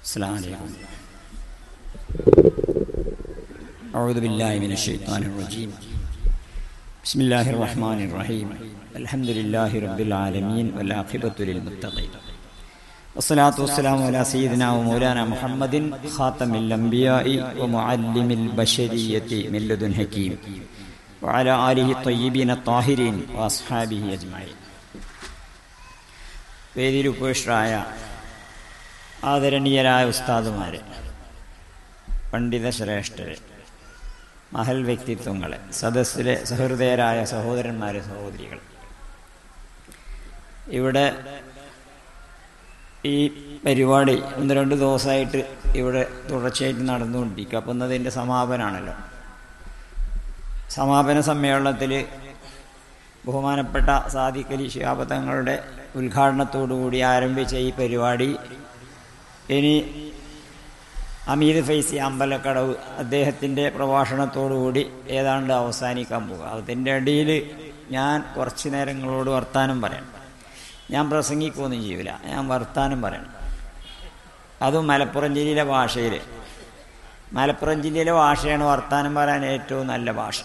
السلام عليكم. أعوذ بالله من الشيطان الرجيم. بسم الله الرحمن الرحيم. الحمد لله رب العالمين والعاقبة للمتقين. والصلاة والسلام على سيدنا ومولانا محمد خاتم الأنبياء ومعلم البشرية من لدن حكيم وعلى آله الطيبين الطاهرين وأصحابه أجمعين. വേദിയിൽ ഉപേക്ഷരായ ആദരണീയരായ ഉസ്താദുമാരെ, പണ്ഡിത ശ്രേഷ്ഠരെ, മഹൽ വ്യക്തിത്വങ്ങളെ, സദസ്സിലെ സഹൃദയരായ സഹോദരന്മാരെ, സഹോദരികൾ, ഇവിടെ ഈ പരിപാടി 1-2 ദിവസമായിട്ട് ഇവിടെ തുടർച്ചയായിട്ട് നടന്നുകൊണ്ടിരിക്കുക. അപ്പം ഇന്നതിൻ്റെ സമാപനമാണല്ലോ. സമാപന സമ്മേളനത്തിൽ ബഹുമാനപ്പെട്ട സാദിഖ് അലി ശിഹാബ് തങ്ങളുടെ ഉദ്ഘാടനത്തോടുകൂടി ആരംഭിച്ച ഈ പരിപാടി ഇനി അമീദ് ഫൈസി അമ്പലക്കടവ് അദ്ദേഹത്തിൻ്റെ പ്രഭാഷണത്തോടുകൂടി ഏതാണ്ട് അവസാനിക്കാൻ പോകുക. അതിൻ്റെ ഇടയിൽ ഞാൻ കുറച്ച് നേരങ്ങളോട് വർത്താനം പറയണം. ഞാൻ പ്രസംഗിക്കുകയൊന്നും ചെയ്യില്ല, ഞാൻ വർത്താനം പറയണം. അതും മലപ്പുറം ജില്ലയിലെ ഭാഷയിൽ. മലപ്പുറം ജില്ലയിലെ ഭാഷയാണ് വർത്താനം പറയാൻ ഏറ്റവും നല്ല ഭാഷ.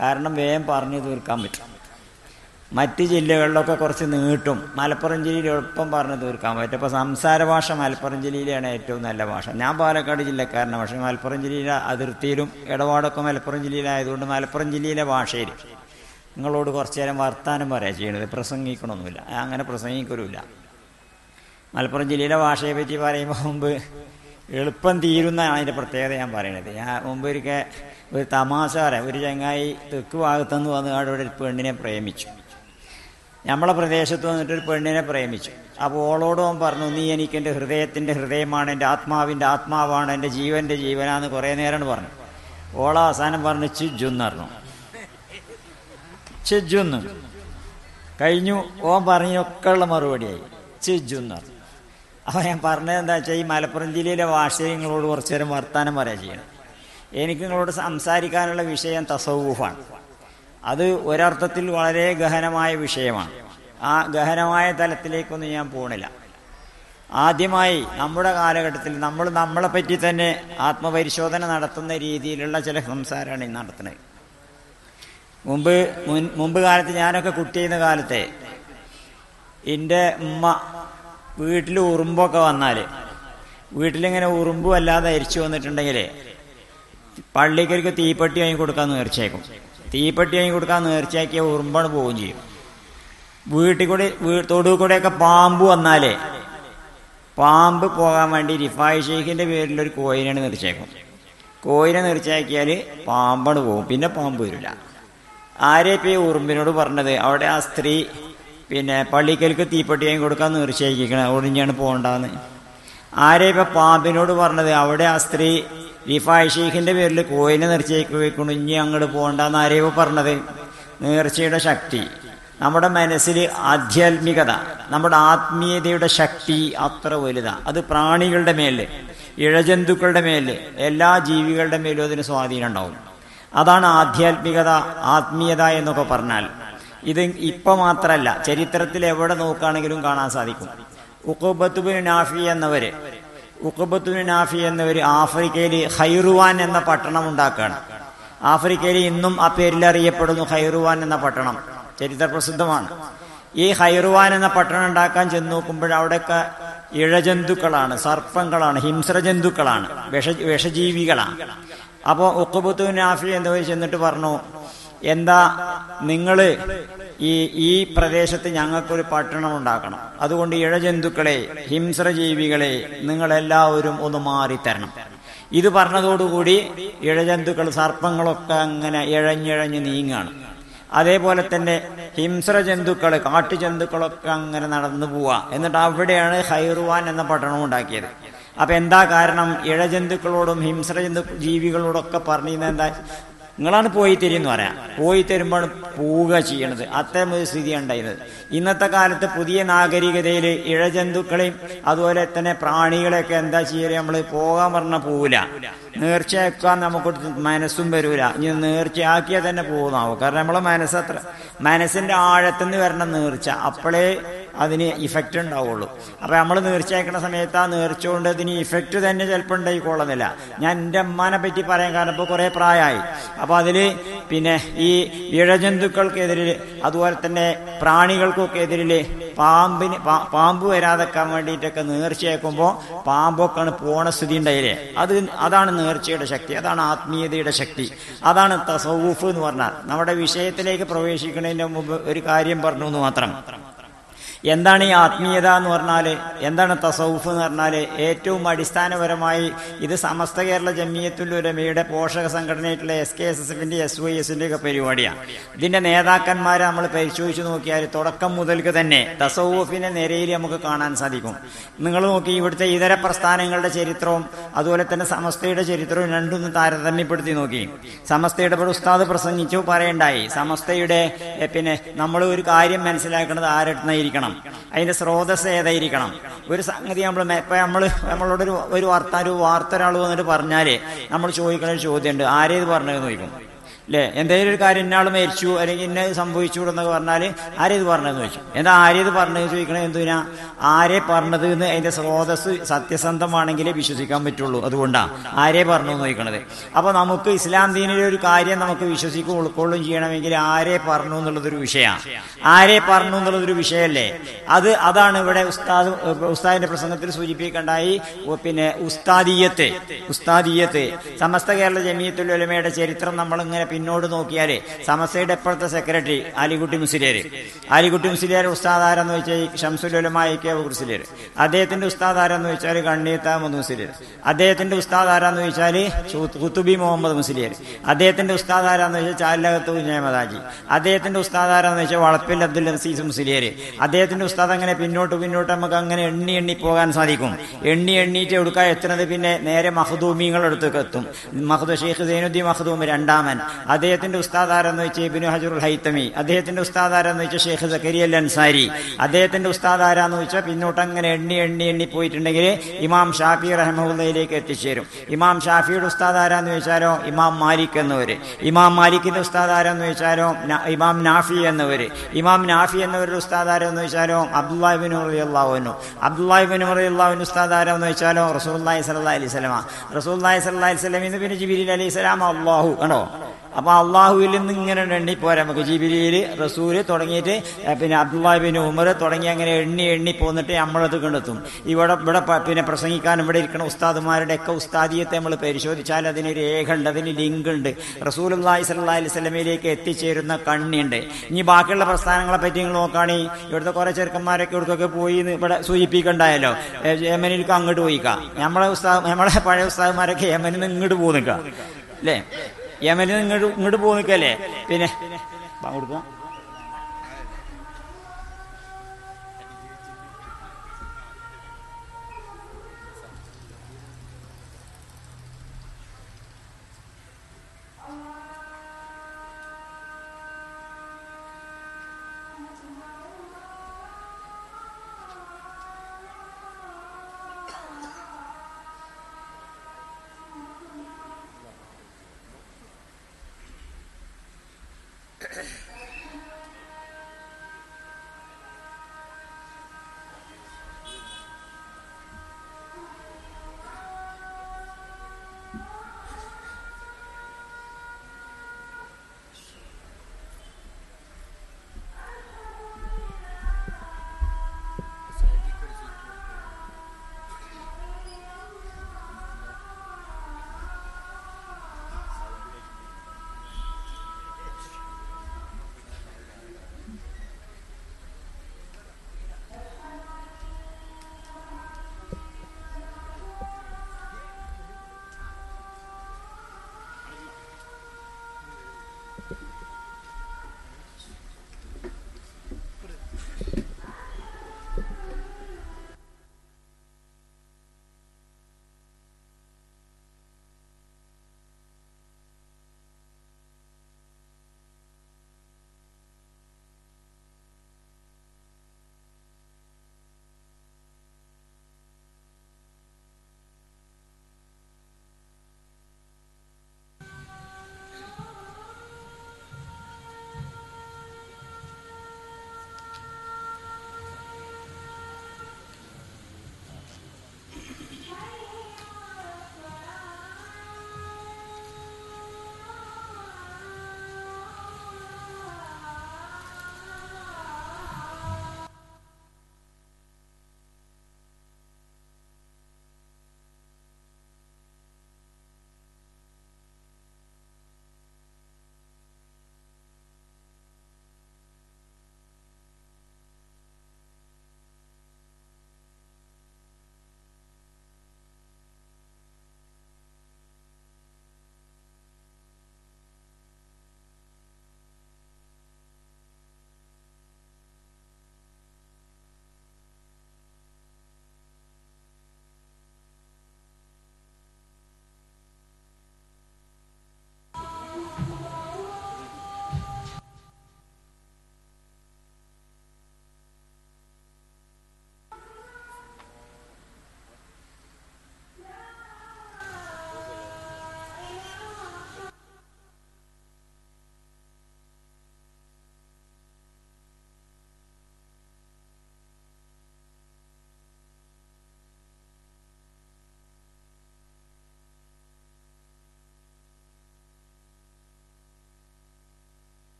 കാരണം വേഗം പറഞ്ഞു തീർക്കാൻ പറ്റും. മറ്റ് ജില്ലകളിലൊക്കെ കുറച്ച് നീട്ടും, മലപ്പുറം ജില്ലയിൽ എളുപ്പം പറഞ്ഞു തീർക്കാൻ പറ്റും. അപ്പോൾ സംസാര ഭാഷ മലപ്പുറം ജില്ലയിലാണ് ഏറ്റവും നല്ല ഭാഷ. ഞാൻ പാലക്കാട് ജില്ലക്കാരനാണ്, പക്ഷേ മലപ്പുറം ജില്ലയിലെ അതിർത്തിയിലും ഇടപാടൊക്കെ മലപ്പുറം ജില്ലയിലായതുകൊണ്ട് മലപ്പുറം ജില്ലയിലെ ഭാഷയിൽ നിങ്ങളോട് കുറച്ച് നേരം വർത്താനം പറയുക ചെയ്യണത്, പ്രസംഗിക്കണമൊന്നുമില്ല. അങ്ങനെ പ്രസംഗിക്കലുമില്ല. മലപ്പുറം ജില്ലയിലെ ഭാഷയെ പറ്റി പറയുമ്പോൾ മുമ്പ് എളുപ്പം തീരുന്ന അതിൻ്റെ പ്രത്യേകത ഞാൻ പറയണത്. ഞാൻ മുമ്പ് ഒരു തമാശ പറയാം. ഒരു ചങ്ങായി തെക്ക് ഭാഗത്തുനിന്ന് വന്ന് അവിടെ ഒരു പെണ്ണിനെ പ്രേമിച്ചു. നമ്മളെ പ്രദേശത്ത് വന്നിട്ടൊരു പെണ്ണിനെ പ്രേമിച്ചു. അപ്പോൾ ഓളോട് അവൻ പറഞ്ഞു, നീ എനിക്ക് എൻ്റെ ഹൃദയത്തിൻ്റെ ഹൃദയമാണ്, എൻ്റെ ആത്മാവിൻ്റെ ആത്മാവാണ്, എൻ്റെ ജീവൻ്റെ ജീവനാന്ന് കുറേ നേരമാണ് പറഞ്ഞു. ഓള അവസാനം പറഞ്ഞു ചിജുന്ന് പറഞ്ഞു. ചിജുന്ന് കഴിഞ്ഞു. ഓൻ പറഞ്ഞൊക്കെ ഉള്ള മറുപടിയായി ചിജുന്ന് പറഞ്ഞു. അപ്പോൾ ഞാൻ പറഞ്ഞത് എന്താ വെച്ചാൽ, ഈ മലപ്പുറം ജില്ലയിലെ ഭാഷയിൽ നിങ്ങളോട് കുറച്ചു നേരം വർത്താനം പറയാൻ ചെയ്യണം. എനിക്ക് നിങ്ങളോട് സംസാരിക്കാനുള്ള വിഷയം തസവൂഫാണ്. അത് ഒരർത്ഥത്തിൽ വളരെ ഗഹനമായ വിഷയമാണ്. ആ ഗഹനമായ തലത്തിലേക്കൊന്നും ഞാൻ പോണില്ല. ആദ്യമായി നമ്മുടെ കാലഘട്ടത്തിൽ നമ്മളെ പറ്റി തന്നെ ആത്മപരിശോധന നടത്തുന്ന രീതിയിലുള്ള ചില സംസാരമാണ് ഈ നടത്തുന്നത്. മുമ്പ് കാലത്ത്, ഞാനൊക്കെ കുട്ടിയുന്ന കാലത്തെ, എൻ്റെ ഉമ്മ വീട്ടിൽ ഉറുമ്പൊക്കെ വന്നാൽ, വീട്ടിലിങ്ങനെ ഉറുമ്പ് വല്ലാതെ അരിച്ചു വന്നിട്ടുണ്ടെങ്കിൽ പള്ളിക്കർക്ക് തീപ്പെട്ടി വാങ്ങി കൊടുക്കാൻ നേർച്ചയാക്കും. തീപ്പെട്ടി വാങ്ങി കൊടുക്കാൻ നേർച്ചയാക്കിയ ഉറുമ്പാണ് പോവുകയും ചെയ്യും. വീട്ടിൽ കൂടി തൊടുവിൽ കൂടെയൊക്കെ പാമ്പ് വന്നാലേ പാമ്പ് പോകാൻ വേണ്ടി റിഫായി ഷെയ്ഖിൻ്റെ പേരിലൊരു കോയിനാണ് നേർച്ചയാക്കും. കോയിനെ നേർച്ചയാക്കിയാൽ പാമ്പാണ് പോകും, പിന്നെ പാമ്പ് വരില്ല. ആരെയിപ്പോൾ ഈ ഉറുമ്പിനോട് പറഞ്ഞത്? അവിടെ ആ സ്ത്രീ പള്ളിക്കൽക്ക് തീപ്പെട്ടി വാങ്ങി കൊടുക്കാൻ നേർച്ചയാക്കിക്കണം, ഒടിഞ്ഞാണ് പോകണ്ടെന്ന്. ആരെയിപ്പോൾ പാമ്പിനോട് പറഞ്ഞത്? അവിടെ ആ സ്ത്രീ റിഫായി ഷെയ്ഖിൻ്റെ പേരിൽ കോയിനെ നേർച്ചയാക്കി വെക്കണം, ഇനി അങ്ങോട്ട് പോകണ്ടെന്ന് ആരെയോ പറഞ്ഞത്? നേർച്ചയുടെ ശക്തി, നമ്മുടെ മനസ്സിൽ ആധ്യാത്മികത, നമ്മുടെ ആത്മീയതയുടെ ശക്തി അത്ര വലുതാണ്. അത് പ്രാണികളുടെ മേല്, ഇഴജന്തുക്കളുടെ മേല്, എല്ലാ ജീവികളുടെ മേലും അതിന് സ്വാധീനം ഉണ്ടാവും. അതാണ് ആധ്യാത്മികത, ആത്മീയത എന്നൊക്കെ പറഞ്ഞാൽ. ഇത് ഇപ്പം മാത്രമല്ല, ചരിത്രത്തിൽ എവിടെ നോക്കുകയാണെങ്കിലും കാണാൻ സാധിക്കും. ഉഖബത്ത് ബിൻ നാഫി എന്നവർ ആഫ്രിക്കയിൽ ഖൈറുവാൻ എന്ന പട്ടണം ഉണ്ടാക്കുകയാണ്. ആഫ്രിക്കയിൽ ഇന്നും ആ പേരിൽ അറിയപ്പെടുന്നു ഖൈറുവാൻ എന്ന പട്ടണം, ചരിത്ര പ്രസിദ്ധമാണ്. ഈ ഖൈറുവാൻ എന്ന പട്ടണം ഉണ്ടാക്കാൻ ചെന്ന് നോക്കുമ്പോൾ അവിടെയൊക്കെ ഇഴജന്തുക്കളാണ്, സർപ്പങ്ങളാണ്, ഹിംസ്രജന്തുക്കളാണ്, വിഷജീവികളാണ്. അപ്പോൾ ഉഖബത്ത് ബിൻ നാഫി എന്നവർ ചെന്നിട്ട് പറഞ്ഞു, എന്താ നിങ്ങൾ ഈ പ്രദേശത്ത് ഞങ്ങൾക്കൊരു പട്ടണം ഉണ്ടാക്കണം, അതുകൊണ്ട് ഇഴജന്തുക്കളെ, ഹിംസ്രജീവികളെ നിങ്ങളെല്ലാവരും ഒന്ന് മാറിത്തരണം. ഇത് പറഞ്ഞതോടുകൂടി ഇഴജന്തുക്കൾ, സർപ്പങ്ങളൊക്കെ അങ്ങനെ ഇഴഞ്ഞിഴഞ്ഞ് നീങ്ങാണ്. അതേപോലെ തന്നെ ഹിംസ്രജന്തുക്കൾ, കാട്ടുജന്തുക്കളൊക്കെ അങ്ങനെ നടന്നു പോവുക. എന്നിട്ട് അവിടെയാണ് ഖൈറുവാൻ എന്ന പട്ടണം ഉണ്ടാക്കിയത്. അപ്പം എന്താ കാരണം? ഇഴജന്തുക്കളോടും ജീവികളോടൊക്കെ പറഞ്ഞിരുന്നത് എന്താ? നിങ്ങളാണ് പോയി തരുമെന്ന് പറയാം. പോയി തരുമ്പോൾ പോവുക ചെയ്യണത്. അത്തരം ഒരു സ്ഥിതിയാണ് ഉണ്ടായിരുന്നത്. ഇന്നത്തെ കാലത്ത് പുതിയ നാഗരികതയിൽ ഇഴജന്തുക്കളെയും അതുപോലെ തന്നെ പ്രാണികളെയൊക്കെ എന്താ ചെയ്യല്? നമ്മൾ പോകാൻ പറഞ്ഞാൽ പോവില്ല, നേർച്ചയാക്കാൻ നമുക്ക് മനസ്സും വരൂല. ഇനി നേർച്ചയാക്കിയാൽ തന്നെ പോകുന്നാവും. കാരണം നമ്മളെ മനസ്സിന്റെ ആഴത്തുനിന്ന് വരണം നേർച്ച. അപ്പോഴേ അതിന് ഇഫക്റ്റ് ഉണ്ടാവുള്ളൂ. അപ്പം നമ്മൾ നേർച്ചയാക്കുന്ന സമയത്ത് ആ നേർച്ച കൊണ്ട് അതിന് ഇഫക്റ്റ് തന്നെ ചിലപ്പോൾ ഉണ്ടായിക്കൊള്ളുന്നില്ല. ഞാൻ എൻ്റെ അമ്മാനെ പറ്റി പറയാൻ കാരണം ഇപ്പോൾ കുറേ പ്രായമായി. അപ്പോൾ അതിൽ പിന്നെ ഈ ഇഴജന്തുക്കൾക്കെതിരിൽ അതുപോലെ തന്നെ പ്രാണികൾക്കൊക്കെ എതിരിൽ പാമ്പ് വരാതെക്കാൻ വേണ്ടിയിട്ടൊക്കെ നേർച്ചയാക്കുമ്പോൾ പാമ്പൊക്കെയാണ് പോണ സ്ഥിതി ഉണ്ടായില്ലേ. അതാണ് നേർച്ചയുടെ ശക്തി, അതാണ് ആത്മീയതയുടെ ശക്തി, അതാണ് തസവൂഫ് എന്ന് പറഞ്ഞാൽ. നമ്മുടെ വിഷയത്തിലേക്ക് പ്രവേശിക്കുന്നതിന് മുമ്പ് ഒരു കാര്യം പറഞ്ഞു എന്ന് മാത്രം. എന്താണ് ഈ ആത്മീയത എന്ന് പറഞ്ഞാൽ, എന്താണ് തസവുഫ് എന്ന് പറഞ്ഞാൽ, ഏറ്റവും അടിസ്ഥാനപരമായി ഇത് സമസ്ത കേരള ജമിയത്തുൽ ഉലമയുടെ പോഷക സംഘടനയായിട്ടുള്ള SKSSFന്റെ SYSന്റെ ഒക്കെ പരിപാടിയാണ്. ഇതിന്റെ നേതാക്കന്മാരെ നമ്മൾ പരിശോധിച്ച് നോക്കിയാൽ തുടക്കം മുതൽക്ക് തന്നെ തസവുഫിന്റെ നിരയിൽ നമുക്ക് കാണാൻ സാധിക്കും. നിങ്ങൾ നോക്കി ഇവിടുത്തെ ഇതര പ്രസ്ഥാനങ്ങളുടെ ചരിത്രവും അതുപോലെ തന്നെ സമസ്തയുടെ ചരിത്രവും രണ്ടൊന്ന് താരതമ്യപ്പെടുത്തി നോക്കി. സമസ്തയുടെ ഉസ്താദ് പ്രസംഗിച്ചു പറയണ്ടായി, സമസ്തയുടെ പിന്നെ നമ്മൾ ഒരു കാര്യം മനസ്സിലാക്കുന്നത് ആരെടുത്തായിരിക്കണം, അതിന്റെ സ്രോതസ് ഏതായിരിക്കണം. ഒരു സംഗതി നമ്മളോട് ഒരു വാർത്ത ഒരാൾ വന്നിട്ട് പറഞ്ഞാല് നമ്മൾ ചോദിക്കുന്ന ഒരു ചോദ്യമുണ്ട്, ആരേത് പറഞ്ഞതെന്ന് ചോദിക്കും അല്ലേ. എന്തെങ്കിലും ഒരു കാര്യം ഇന്നാൾ മരിച്ചു അല്ലെങ്കിൽ ഇന്ന സംഭവിച്ചു എന്നൊക്കെ പറഞ്ഞാൽ ആരേത് പറഞ്ഞതെന്ന് ചോദിച്ചു. എന്താ ആരേത് പറഞ്ഞത് ചോദിക്കണത്? എന്തിനാ? ആരെ പറഞ്ഞത് എന്ന് അതിന്റെ സ്രോതസ് സത്യസന്ധമാണെങ്കിലേ വിശ്വസിക്കാൻ പറ്റുള്ളൂ. അതുകൊണ്ടാണ് ആരെ പറഞ്ഞു എന്ന് ചോദിക്കണത്. അപ്പൊ നമുക്ക് ഇസ്ലാം ദീനിലെ ഒരു കാര്യം നമുക്ക് വിശ്വസിക്കും ഉൾക്കൊള്ളും ചെയ്യണമെങ്കിൽ ആരെ പറഞ്ഞു എന്നുള്ളതൊരു വിഷയമാണ്. ആരെ പറഞ്ഞു എന്നുള്ളതൊരു വിഷയമല്ലേ. അതാണ് ഇവിടെ ഉസ്താദിന്റെ പ്രസംഗത്തിൽ സൂചിപ്പിക്കേണ്ടായി. പിന്നെ ഉസ്താദിയത്ത് സമസ്ത കേരള ജമിയത്തുൽ ഉലമയുടെ ചരിത്രം നമ്മളിങ്ങനെ പിന്നോട്ട് നോക്കിയാല് സമസ്തയുടെ എപ്പോഴത്തെ സെക്രട്ടറി ആലിക്കുട്ടി മുസ്ലിയാർ ഉസ്താദ് ആരെന്ന് വെച്ചാൽ ഷംസുൽ ഉലമ മുസ്ലിയാർ. അദ്ദേഹത്തിന്റെ ഉസ്താദ് ആരെന്ന് വെച്ചാൽ കണ്ണീത്ത മുഹമ്മദ് മുസ്ലിയാർ. അദ്ദേഹത്തിന്റെ ഉസ്താദ് ആരാന്ന് വെച്ചാൽ കുത്തുബി മുഹമ്മദ് മുസ്ലിയാർ. അദ്ദേഹത്തിന്റെ ഉസ്താദ് ആരാന്ന് വെച്ചാൽ ചാലകത്ത് കുഞ്ഞഹമ്മദാജി. അദ്ദേഹത്തിന്റെ ഉസ്താദ് ആരാന്ന് വെച്ചാൽ വളപ്പിൽ അബ്ദുൽ അസീസ് മുസ്ലിയാർ. അദ്ദേഹത്തിന്റെ ഉസ്താദ് അങ്ങനെ പിന്നോട്ട് നമുക്ക് അങ്ങനെ എണ്ണി പോകാൻ സാധിക്കും. എണ്ണീറ്റ് എടുക്കാൻ എത്തുന്നത് പിന്നെ നേരെ മഖ്ദൂമികളുടെ അടുത്തേക്ക് എത്തും. ഷെയ്ഖ് സൈനുദ്ദീൻ മഖ്ദൂമി രണ്ടാമൻ. അദ്ദേഹത്തിന്റെ ഉസ്താദ് ആരെന്ന് വെച്ചാൽ ഇബ്നു ഹജറുൽ ഹൈതമി. അദ്ദേഹത്തിന്റെ ഉസ്താദ് ആരെന്ന് വെച്ചാൽ ഷെയ്ഖ് സക്കരിയ അൽ അൻസാരി. അദ്ദേഹത്തിന്റെ ഉസ്താദ് ആരാന്ന് വെച്ചാൽ പിന്നോട്ട് അങ്ങനെ എണ്ണി പോയിട്ടുണ്ടെങ്കിൽ ഇമാം ഷാഫി റഹ്മത്തുള്ളാഹിയിലേക്ക് എത്തിച്ചേരും. ഇമാം ഷാഫിയുടെ ഉസ്താദ് ആരാന്ന് വെച്ചാലോ ഇമാം മാലിക് എന്നവര്. ഇമാം മാലിക്കിന്റെ ഉസ്താദ് ആരാന്ന് വെച്ചാലോ ഇമാം നാഫി എന്നവര്. ഇമാം നാഫി എന്നവരുടെ ഉസ്താദ് ആരെന്ന് വെച്ചാലോ അബ്ദുല്ലാഹി ഇബ്നു റളിയല്ലാഹു അൻഹു. അബ്ദുല്ലാഹി ഇബ്നു റളിയല്ലാഹു ഉസ്താദ് ആരാന്ന് വെച്ചാലോ റസൂലുള്ളാഹി സ്വല്ലല്ലാഹി അലൈഹി വസല്ലം. റസൂലുള്ളാഹി സ്വല്ലല്ലാഹി അലൈഹി വസല്ലം എന്ന് പിന്നെ ജിബ്രീൽ അലൈഹിസ്സലാം അല്ലാഹു കണ്ടോ. അപ്പൊ അള്ളാഹുവിൽ നിന്ന് ഇങ്ങനെ എണ്ണിപ്പോരാ നമുക്ക്. ജിബ്രീൽ റസൂല് തുടങ്ങിയിട്ട് പിന്നെ അബ്ദുല്ലാഹി ഇബ്നു ഉമർ തുടങ്ങി അങ്ങനെ എണ്ണി പോന്നിട്ട് നമ്മളത് കണ്ടെത്തും. ഇവിടെ പിന്നെ പ്രസംഗിക്കാൻ ഇവിടെ ഇരിക്കുന്ന ഉസ്താദുമാരുടെ ഒക്കെ ഉസ്താദിയത്തെ നമ്മൾ പരിശോധിച്ചാൽ അതിന് രേഖ ഉണ്ട്, അതിന് ലിങ്ക് ഉണ്ട്. റസൂലുള്ളാഹി സ്വല്ലല്ലാഹി അലൈഹി വസല്ലമയിലേക്ക് എത്തിച്ചേരുന്ന കണ്ണിയുണ്ട്. ഇനി ബാക്കിയുള്ള പ്രസ്ഥാനങ്ങളെ പറ്റി നിങ്ങൾ നോക്കുകയാണെങ്കിൽ ഇവിടുത്തെ കുറെ ചെറുക്കന്മാരൊക്കെ ഇവിടേക്കൊക്കെ പോയി ഇവിടെ സൂചിപ്പിക്കണ്ടായല്ലോ. യമനിലേക്ക് അങ്ങോട്ട് പോയിക്കാം. നമ്മളെ പഴയ ഉസ്താദുമാരൊക്കെ യമനിൽ നിന്ന് ഇങ്ങോട്ട് പോകും നിൽക്കാം അല്ലേ. യമനിൽ നിന്ന് ഇങ്ങോട്ട് പോകും നിൽക്കല്ലേ. പിന്നെ കൊടുക്കാം.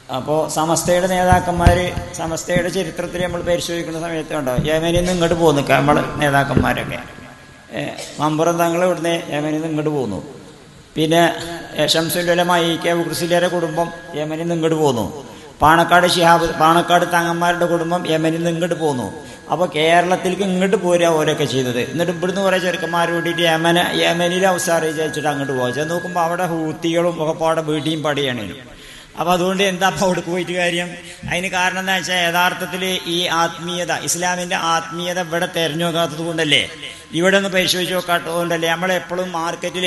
അപ്പോൾ സമസ്തയുടെ നേതാക്കന്മാർ സമസ്തയുടെ ചരിത്രത്തിൽ നമ്മൾ പരിശോധിക്കുന്ന സമയത്ത് ഉണ്ടോ യമനിൽ നിന്ന് ഇങ്ങോട്ട് പോകുന്നു നമ്മൾ നേതാക്കന്മാരൊക്കെ മമ്പുറം തങ്ങൾ ഇവിടുന്ന് യമനിൽ നിന്ന് ഇങ്ങോട്ട് പോകുന്നു. പിന്നെ ഷംസുൽ ഉലമ കെ കുർസിലിയുടെ കുടുംബം യമനിൽ നിന്ന് ഇങ്ങോട്ട് പോകുന്നു. പാണക്കാട് തങ്ങന്മാരുടെ കുടുംബം യമനിൽ നിന്ന് ഇങ്ങോട്ട് പോകുന്നു. അപ്പോൾ കേരളത്തിലേക്ക് ഇങ്ങോട്ട് പോരുക ഓരൊക്കെ ചെയ്തത്. എന്നിട്ട് ഇവിടുന്ന് കുറേ ചെറുക്കന്മാർ കൂട്ടിയിട്ട് യമനിലെ അവസാനം വിചാരിച്ചിട്ട് അങ്ങോട്ട് പോകുക. ചെന്ന് നോക്കുമ്പോൾ അവിടെ ഹൂത്തികളും ഒക്കെ പാടെ വീട്ടിയും പടിയാണ്. അപ്പോൾ അതുകൊണ്ട് എന്താ അപ്പോൾ അവിടെ പോയിട്ട് കാര്യം? അതിന് കാരണം എന്താ വെച്ചാൽ യഥാർത്ഥത്തിൽ ഈ ആത്മീയത, ഇസ്ലാമിൻ്റെ ആത്മീയത ഇവിടെ തിരഞ്ഞു നോക്കാത്തത് കൊണ്ടല്ലേ, ഇവിടെ ഒന്ന് പരിശോധിച്ച് നോക്കാത്തതുകൊണ്ടല്ലേ. നമ്മളെപ്പോഴും മാർക്കറ്റിൽ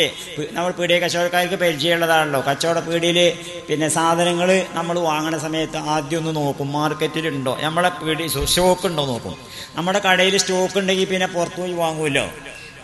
നമ്മൾ പീടിക കച്ചവടക്കാർക്ക് പരിചയമുള്ളതാണല്ലോ. കച്ചവട പീടിയിൽ പിന്നെ സാധനങ്ങൾ നമ്മൾ വാങ്ങണ സമയത്ത് ആദ്യം ഒന്ന് നോക്കും മാർക്കറ്റിലുണ്ടോ, നമ്മളെ പീടി സ്റ്റോക്ക് ഉണ്ടോ നോക്കും. നമ്മുടെ കടയിൽ സ്റ്റോക്ക് ഉണ്ടെങ്കിൽ പിന്നെ പുറത്തു പോയി വാങ്ങുമല്ലോ.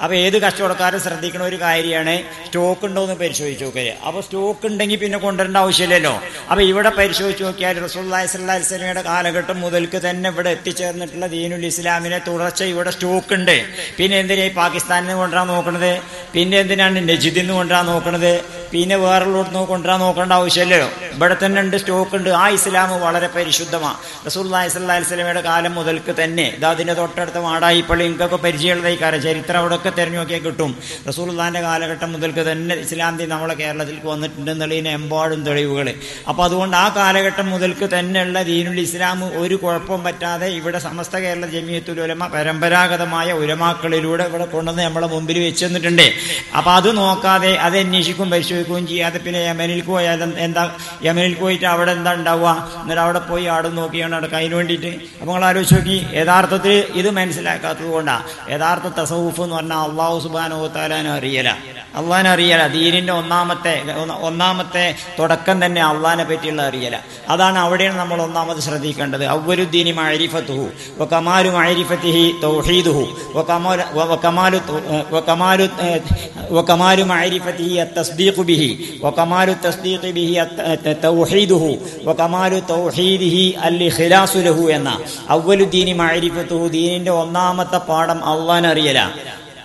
അപ്പോൾ ഏത് കച്ചവടക്കാരും ശ്രദ്ധിക്കുന്ന ഒരു കാര്യമാണ് സ്റ്റോക്ക് ഉണ്ടോ എന്ന് പരിശോധിച്ച് നോക്കുക. അപ്പോൾ സ്റ്റോക്ക് ഉണ്ടെങ്കിൽ പിന്നെ കൊണ്ടുവരേണ്ട ആവശ്യമില്ലല്ലോ. അപ്പോൾ ഇവിടെ പരിശോധിച്ച് നോക്കിയാൽ റസൂലുള്ളാഹി സ്വല്ലല്ലാഹി അലൈഹി വസല്ലമയുടെ കാലഘട്ടം മുതൽക്ക് തന്നെ ഇവിടെ എത്തിച്ചേർന്നിട്ടുള്ള ദീനുൽ ഇസ്ലാമിനെ തുടർച്ച ഇവിടെ സ്റ്റോക്ക് ഉണ്ട്. പിന്നെ എന്തിനാ ഈ പാകിസ്ഥാനിൽ നിന്ന് കൊണ്ടുവരാൻ നോക്കണത്? പിന്നെ എന്തിനാണ് നജിദിൽ നിന്ന് കൊണ്ടുവരാൻ നോക്കണത്? പിന്നെ വേറുള്ളോട്ട് കൊണ്ടുവരാൻ നോക്കേണ്ട ആവശ്യമില്ലല്ലോ. ഇവിടെ തന്നെ ഉണ്ട്, സ്റ്റോക്ക് ഉണ്ട്. ആ ഇസ്ലാം വളരെ പരിശുദ്ധമാണ്. റസൂലുള്ളാഹി സ്വല്ലല്ലാഹി അലൈഹി വസല്ലമയുടെ കാലം മുതൽക്ക് തന്നെ അതിൻ്റെ തൊട്ടടുത്ത മാടായിപ്പള്ളി നിങ്ങൾക്കൊക്കെ പരിചയമുള്ളതായി കാര്യം ചരിത്രം അവിടെയൊക്കെ തിരഞ്ഞു നോക്കിയാൽ കിട്ടും. റസൂലുള്ളാഹിന്റെ കാലഘട്ടം മുതൽക്ക് തന്നെ ഇസ്ലാം ദീൻ നമ്മളെ കേരളത്തിലേക്ക് വന്നിട്ടുണ്ടെന്നുള്ളതിന് എമ്പാടും തെളിവുകൾ. അപ്പോൾ അതുകൊണ്ട് ആ കാലഘട്ടം മുതൽക്ക് തന്നെയുള്ള ദീനുൽ ഇസ്ലാം ഒരു കുഴപ്പം പറ്റാതെ ഇവിടെ സമസ്ത കേരള ജമിയത്തുൽ ഉലമ പരമ്പരാഗതമായ ഉലമാക്കളിലൂടെ ഇവിടെ കൊണ്ടുവന്ന് നമ്മളെ മുമ്പിൽ വെച്ച് തന്നിട്ടുണ്ട്. അപ്പോൾ അത് നോക്കാതെ അത് അന്വേഷിക്കും പരിശോധിക്കുകയും ചെയ്യാതെ പിന്നെ യമനിൽ പോയാലും എന്താ, യമനിൽ പോയിട്ട് അവിടെ എന്താ ഉണ്ടാവുക? എന്നിട്ട് അവിടെ പോയി ആടും നോക്കിയാണ് അവിടെ അതിന് വേണ്ടിയിട്ട്. അപ്പോൾ നിങ്ങൾ ആലോചിച്ച് നോക്കി, യഥാർത്ഥത്തിൽ ഇത് മനസ്സിലാക്കാത്തത് കൊണ്ടാണ്. യഥാർത്ഥ തസവുഫ് എന്ന് പറഞ്ഞാൽ അള്ളാഹു സുബ്ഹാനഹു വ തആലാനെ അറിയല, അള്ളാഹിനെ അറിയല. ദീനിന്റെ ഒന്നാമത്തെ തുടക്കം തന്നെ അള്ളാഹിനെ പറ്റിയുള്ള അറിയല. അതാണ് അവിടെയാണ് നമ്മൾ ഒന്നാമത് ശ്രദ്ധിക്കേണ്ടത്. അവ്വലുദ്ദീനി മഅരിഫത്തുഹു വകമാലു മഅരിഫത്തിഹി തൗഹീദുഹു വകമാലു മഅരിഫത്തിഹി അത്തസ്ദീഖു ബിഹി വകമാലു തസ്ദീഖി ബിഹി തൗഹീദുഹു വകമാലു തൗഹീദിഹി അൽ-ഇഖ്ലാസു ലഹു എന്ന അവ്വലുദ്ദീനി മഅരിഫത്തുഹു, ദീനിന്റെ ഒന്നാമത്തെ പാഠം അള്ളാഹിനെ അറിയല.